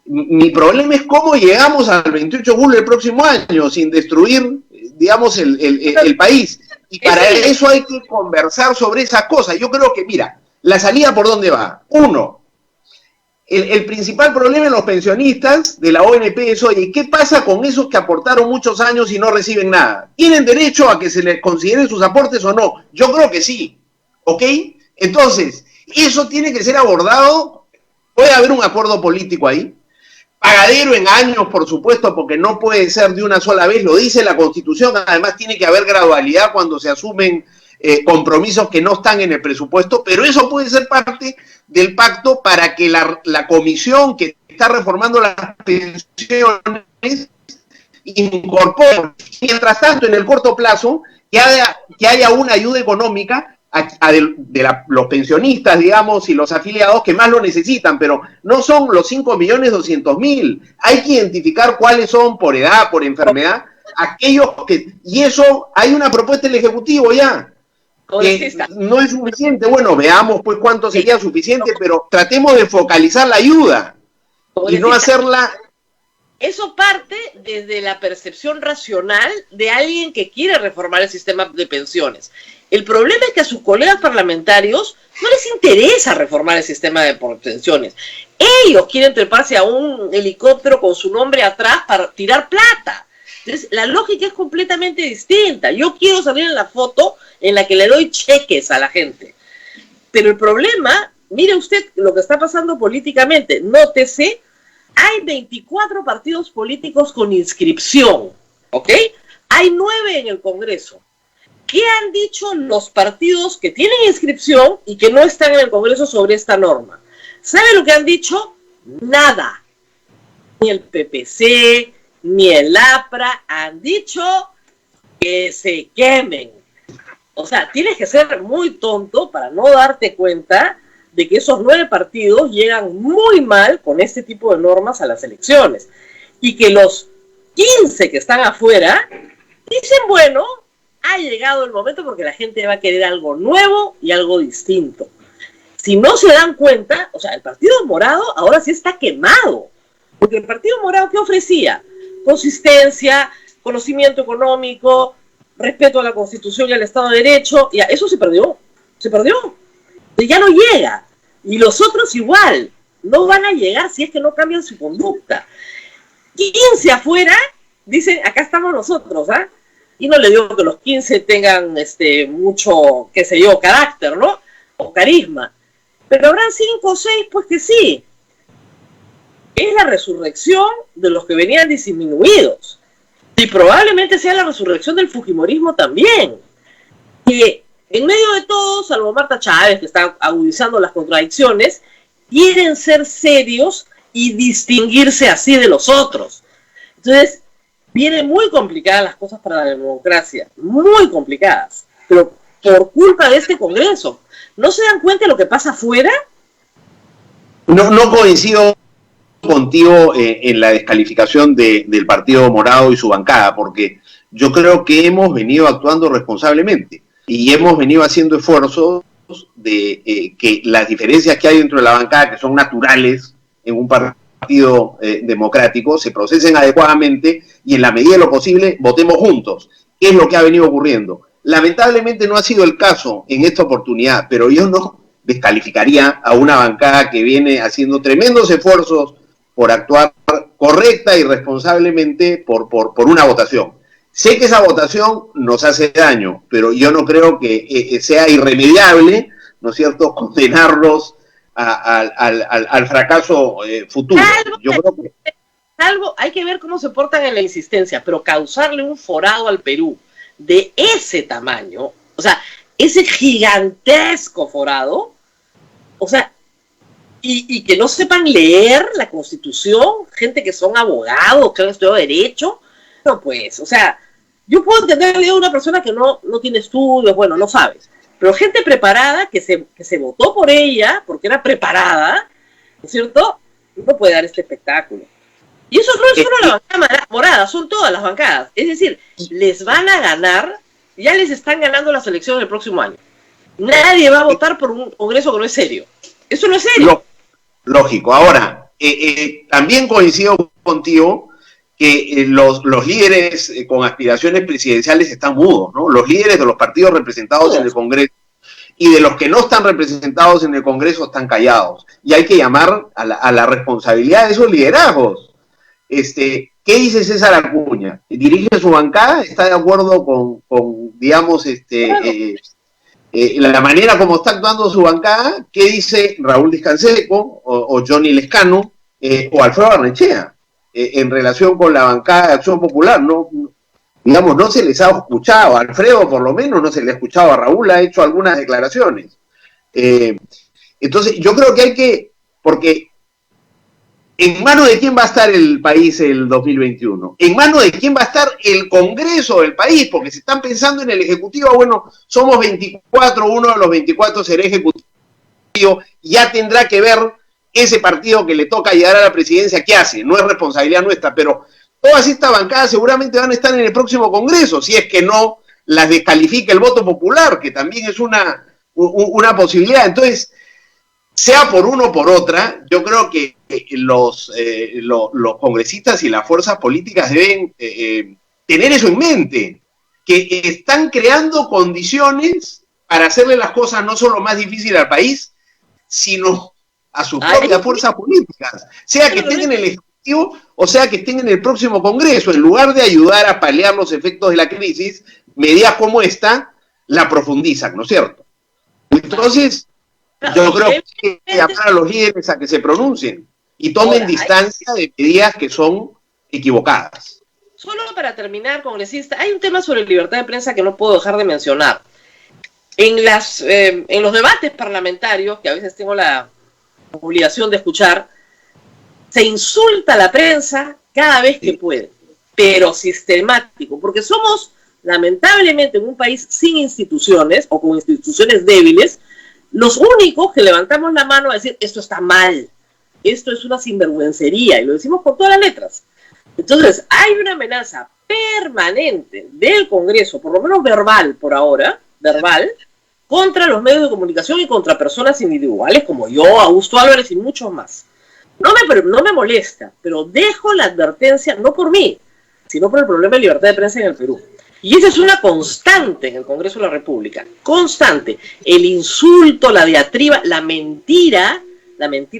Mi problema es cómo llegamos al 28 de julio del próximo año sin destruir, digamos, el país. Y para eso hay que conversar sobre esas cosas. Yo creo que, mira, la salida por dónde va. Uno, el principal problema en los pensionistas de la ONP es, oye, ¿qué pasa con esos que aportaron muchos años y no reciben nada? ¿Tienen derecho a que se les consideren sus aportes o no? Yo creo que sí, ¿ok? Entonces, eso tiene que ser abordado puede haber un acuerdo político ahí, pagadero en años, por supuesto, porque no puede ser de una sola vez, lo dice la Constitución, además tiene que haber gradualidad cuando se asumen compromisos que no están en el presupuesto, pero eso puede ser parte del pacto para que la comisión que está reformando las pensiones incorpore, mientras tanto, en el corto plazo, que haya una ayuda económica los pensionistas, digamos, y los afiliados que más lo necesitan, pero no son los 5.200.000. Hay que identificar cuáles son por edad, por enfermedad, aquellos que... Y eso, hay una propuesta del Ejecutivo ya, que no es suficiente. Bueno, veamos pues cuánto sería suficiente, pero tratemos de focalizar la ayuda y no hacerla... Eso parte desde la percepción racional de alguien que quiere reformar el sistema de pensiones. El problema es que a sus colegas parlamentarios no les interesa reformar el sistema de pensiones. Ellos quieren treparse a un helicóptero con su nombre atrás para tirar plata. Entonces, la lógica es completamente distinta. Yo quiero salir en la foto en la que le doy cheques a la gente. Pero el problema, mire usted lo que está pasando políticamente. Nótese, hay 24 partidos políticos con inscripción, ¿ok? Hay 9 en el Congreso. ¿Qué han dicho los partidos que tienen inscripción y que no están en el Congreso sobre esta norma? ¿Sabe lo que han dicho? Nada. Ni el PPC, ni el APRA han dicho que se quemen. O sea, tienes que ser muy tonto para no darte cuenta de que esos 9 partidos llegan muy mal con este tipo de normas a las elecciones. Y que los 15 que están afuera dicen, bueno, ha llegado el momento porque la gente va a querer algo nuevo y algo distinto. Si no se dan cuenta, o sea, el Partido Morado ahora sí está quemado. Porque el Partido Morado, ¿qué ofrecía? Consistencia, conocimiento económico, respeto a la Constitución y al Estado de Derecho. Ya, eso se perdió. Ya no llega. Y los otros igual. No van a llegar si es que no cambian su conducta. 15 afuera dicen, acá estamos nosotros, ¿ah? Y no le digo que los 15 tengan mucho, qué sé yo, carácter, ¿no? O carisma. Pero habrán 5 o 6, pues que sí. Es la resurrección de los que venían disminuidos. Y probablemente sea la resurrección del fujimorismo también. Que en medio de todo, salvo Marta Chávez, que está agudizando las contradicciones, quieren ser serios y distinguirse así de los otros. Entonces, vienen muy complicadas las cosas para la democracia, muy complicadas, pero por culpa de este Congreso. ¿No se dan cuenta de lo que pasa afuera? No coincido contigo en la descalificación del Partido Morado y su bancada, porque yo creo que hemos venido actuando responsablemente y hemos venido haciendo esfuerzos de que las diferencias que hay dentro de la bancada, que son naturales en un partido democrático, se procesen adecuadamente y en la medida de lo posible votemos juntos. ¿Qué es lo que ha venido ocurriendo? Lamentablemente no ha sido el caso en esta oportunidad, pero yo no descalificaría a una bancada que viene haciendo tremendos esfuerzos por actuar correcta y responsablemente por una votación. Sé que esa votación nos hace daño, pero yo no creo que sea irremediable, ¿no es cierto?, condenarlos al fracaso futuro. Salvo, hay que ver cómo se portan en la insistencia, pero causarle un forado al Perú de ese tamaño, o sea, ese gigantesco forado, o sea, y que no sepan leer la Constitución, gente que son abogados, que han estudiado Derecho, no pues, o sea, yo puedo entender a una persona que no tiene estudios, bueno, no sabes, pero gente preparada, que se votó por ella, porque era preparada, ¿no es cierto?, no puede dar este espectáculo. Y eso no es solo la bancada morada, son todas las bancadas. Es decir, les van a ganar, ya les están ganando las elecciones del próximo año. Nadie va a votar por un Congreso que no es serio. Eso no es serio. Lógico. Ahora, también coincido contigo que los líderes con aspiraciones presidenciales están mudos, ¿no? Los líderes de los partidos representados en el Congreso y de los que no están representados en el Congreso están callados. Y hay que llamar a la responsabilidad de esos liderazgos. ¿Qué dice César Acuña? ¿Dirige su bancada? ¿Está de acuerdo con digamos, la manera como está actuando su bancada, ¿qué dice Raúl Discanseco o Johnny Lescano o Alfredo Barnechea en relación con la bancada de Acción Popular? No, digamos, no se les ha escuchado, a Alfredo por lo menos no se le ha escuchado, a Raúl ha hecho algunas declaraciones. Entonces, yo creo que hay que, porque ¿en manos de quién va a estar el país el 2021? ¿En manos de quién va a estar el Congreso del país? Porque si están pensando en el Ejecutivo, bueno, somos 24, uno de los 24 será Ejecutivo, ya tendrá que ver ese partido que le toca llegar a la presidencia, ¿qué hace? No es responsabilidad nuestra, pero todas estas bancadas seguramente van a estar en el próximo Congreso, si es que no las descalifica el voto popular, que también es una posibilidad. Entonces, sea por uno o por otra, yo creo que los congresistas y las fuerzas políticas deben tener eso en mente, que están creando condiciones para hacerle las cosas no solo más difíciles al país, sino a sus propias fuerzas políticas, sea que estén en el Ejecutivo o sea que estén en el próximo Congreso. En lugar de ayudar a paliar los efectos de la crisis, medidas como esta la profundizan, ¿no es cierto? Entonces, yo creo que hay que llamar a los líderes a que se pronuncien y tomen distancia de medidas que son equivocadas. Solo para terminar, congresista, hay un tema sobre libertad de prensa que no puedo dejar de mencionar. En los debates parlamentarios, que a veces tengo la obligación de escuchar, se insulta a la prensa cada vez que puede, pero sistemático, porque somos, lamentablemente, en un país sin instituciones o con instituciones débiles, los únicos que levantamos la mano a decir, esto está mal, esto es una sinvergüencería, y lo decimos con todas las letras. Entonces, hay una amenaza permanente del Congreso, por lo menos verbal por ahora, contra los medios de comunicación y contra personas individuales como yo, Augusto Álvarez y muchos más. No me molesta, pero dejo la advertencia, no por mí, sino por el problema de libertad de prensa en el Perú. Y esa es una constante en el Congreso de la República, constante. El insulto, la diatriba, la mentira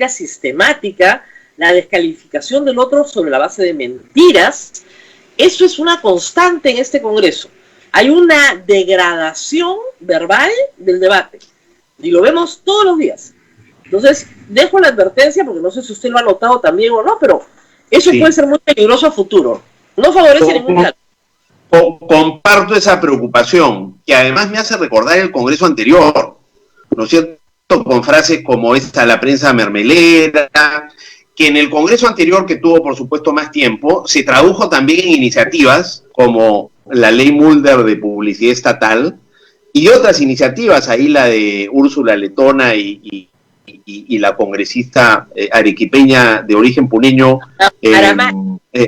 sistemática, la descalificación del otro sobre la base de mentiras, eso es una constante en este Congreso. Hay una degradación verbal del debate, y lo vemos todos los días. Entonces, dejo la advertencia, porque no sé si usted lo ha notado también o no, pero eso puede ser muy peligroso a futuro. No favorece ningún lado. Comparto esa preocupación, que además me hace recordar el Congreso anterior, ¿no es cierto? Con frases como esta, la prensa mermelera, que en el Congreso anterior, que tuvo por supuesto más tiempo, se tradujo también en iniciativas como la ley Mulder de publicidad estatal y otras iniciativas, ahí la de Úrsula Letona y la congresista arequipeña de origen puneño,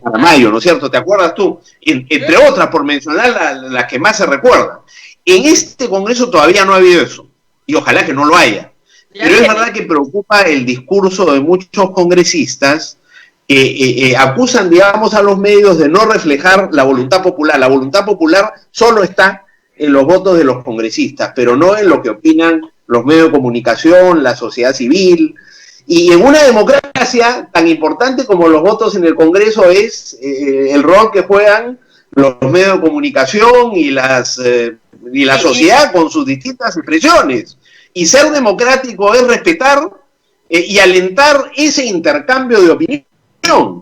Aramayo, ¿no es cierto? ¿Te acuerdas tú? Entre otras, por mencionar las que más se recuerdan. En este Congreso todavía no ha habido eso, y ojalá que no lo haya. Pero es verdad que preocupa el discurso de muchos congresistas que acusan, digamos, a los medios de no reflejar la voluntad popular. La voluntad popular solo está en los votos de los congresistas, pero no en lo que opinan los medios de comunicación, la sociedad civil. Y en una democracia tan importante como los votos en el Congreso es el rol que juegan los medios de comunicación y la sociedad con sus distintas expresiones. Y ser democrático es respetar y alentar ese intercambio de opinión.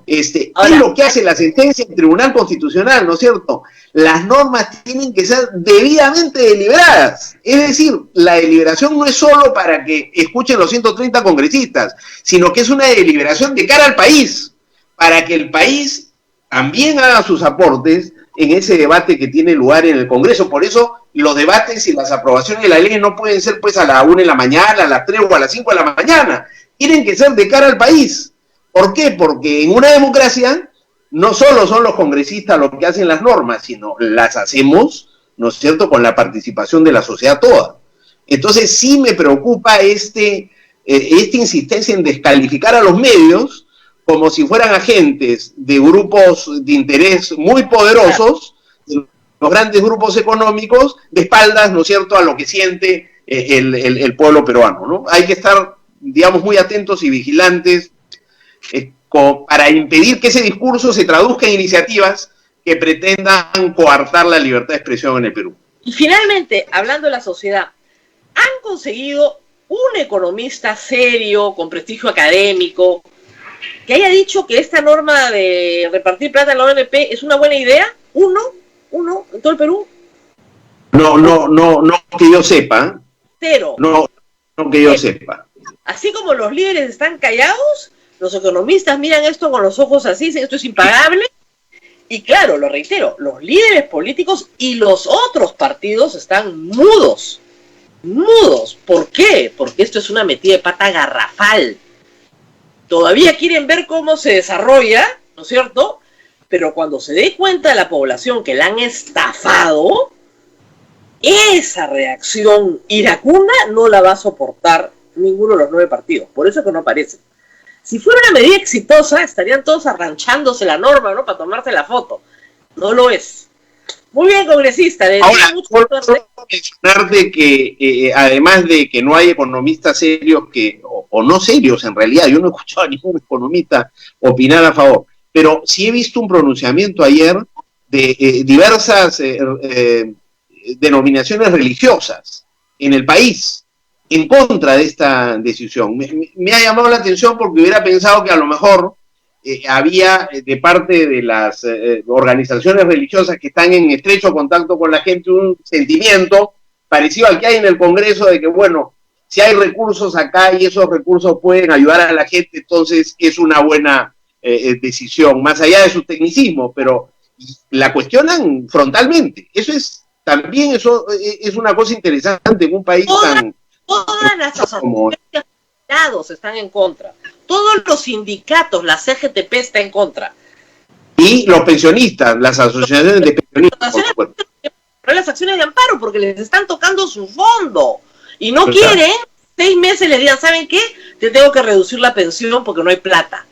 Es lo que hace la sentencia del Tribunal Constitucional, ¿no es cierto? Las normas tienen que ser debidamente deliberadas. Es decir, la deliberación no es solo para que escuchen los 130 congresistas, sino que es una deliberación de cara al país, para que el país también haga sus aportes en ese debate que tiene lugar en el Congreso. Por eso los debates y las aprobaciones de la ley no pueden ser pues a la 1 de la mañana, a las 3 o a las 5 de la mañana. Tienen que ser de cara al país. ¿Por qué? Porque en una democracia no solo son los congresistas los que hacen las normas, sino las hacemos, ¿no es cierto?, con la participación de la sociedad toda. Entonces sí me preocupa esta insistencia en descalificar a los medios como si fueran agentes de grupos de interés muy poderosos, los grandes grupos económicos, de espaldas, ¿no es cierto?, a lo que siente el pueblo peruano, ¿no? Hay que estar, digamos, muy atentos y vigilantes para impedir que ese discurso se traduzca en iniciativas que pretendan coartar la libertad de expresión en el Perú. Y finalmente, hablando de la sociedad, han conseguido un economista serio, con prestigio académico, que haya dicho que esta norma de repartir plata en la ONP es una buena idea? Uno en todo el Perú. No que yo sepa. Cero. No que yo sepa. Así como los líderes están callados, los economistas miran esto con los ojos así, dicen esto es impagable. Y claro, lo reitero, los líderes políticos y los otros partidos están mudos. Mudos. ¿Por qué? Porque esto es una metida de pata garrafal. Todavía quieren ver cómo se desarrolla, ¿no es cierto? Pero cuando se dé cuenta de la población que la han estafado, esa reacción iracunda no la va a soportar ninguno de los 9 partidos. Por eso es que no aparecen. Si fuera una medida exitosa, estarían todos arranchándose la norma, ¿no? Para tomarse la foto. No lo es. Muy bien, congresista. Ahora, por mencionar de que además de que no hay economistas serios o no serios en realidad, yo no he escuchado a ningún economista opinar a favor, pero sí he visto un pronunciamiento ayer de diversas denominaciones religiosas en el país en contra de esta decisión. Me ha llamado la atención porque hubiera pensado que a lo mejor había de parte de las organizaciones religiosas que están en estrecho contacto con la gente un sentimiento parecido al que hay en el Congreso de que, bueno, si hay recursos acá y esos recursos pueden ayudar a la gente, entonces es una buena decisión, más allá de su tecnicismo, pero la cuestionan frontalmente. Eso es también, eso es una cosa interesante en un país tan... Todas las asociaciones están en contra. Todos los sindicatos, la CGTP está en contra. Y los pensionistas, las asociaciones de pensionistas, por supuesto. Las acciones de amparo, porque les están tocando su fondo. Y no quieren, 6 meses les digan, ¿saben qué? Te tengo que reducir la pensión porque no hay plata.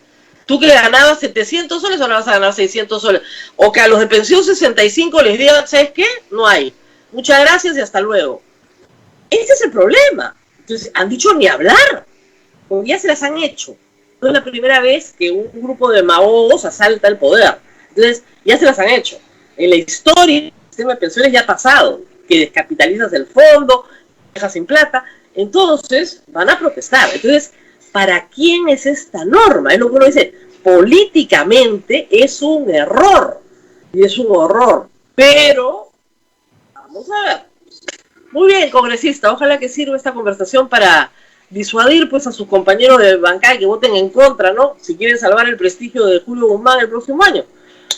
Tú que ganabas 700 soles, ahora vas a ganar 600 soles. O que a los de pensión 65 les digan, ¿sabes qué? No hay. Muchas gracias y hasta luego. Ese es el problema. Entonces, han dicho ni hablar, porque ya se las han hecho. No es la primera vez que un grupo de demagogos asalta el poder. Entonces, ya se las han hecho. En la historia, el sistema de pensiones ya ha pasado, que descapitalizas el fondo, dejas sin plata, entonces van a protestar. Entonces, ¿para quién es esta norma? Es lo que uno dice, políticamente es un error, y es un horror, pero vamos a ver. Muy bien, congresista, ojalá que sirva esta conversación para disuadir pues a sus compañeros de bancada que voten en contra, ¿no? Si quieren salvar el prestigio de Julio Guzmán el próximo año,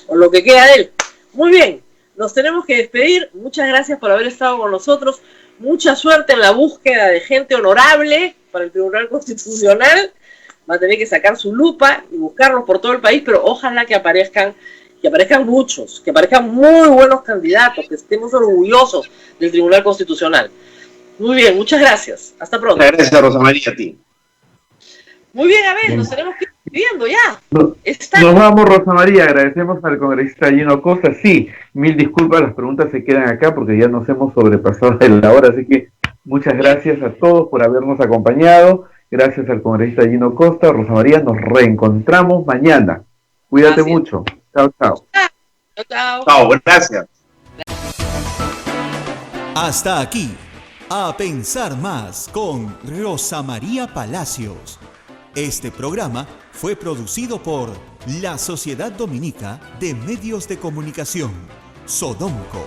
o lo que queda de él. Muy bien, nos tenemos que despedir. Muchas gracias por haber estado con nosotros. Mucha suerte en la búsqueda de gente honorable para el Tribunal Constitucional. Va a tener que sacar su lupa y buscarlos por todo el país, pero ojalá que aparezcan muchos, que aparezcan muy buenos candidatos, que estemos orgullosos del Tribunal Constitucional. Muy bien, muchas gracias. Hasta pronto. Muchas gracias, Rosa María, a ti. Muy bien, a ver, nos tenemos que ir despidiendo ya. Nos vamos, Rosa María. Agradecemos al congresista Gino Costa. Sí, 1000 disculpas, las preguntas se quedan acá porque ya nos hemos sobrepasado de la hora, así que muchas gracias a todos por habernos acompañado. Gracias al congresista Gino Costa. Rosa María, nos reencontramos mañana. Cuídate mucho. Chao, chao. Chao. Chao, gracias. Hasta aquí, A Pensar Más con Rosa María Palacios. Este programa fue producido por la Sociedad Dominica de Medios de Comunicación, Sodomco.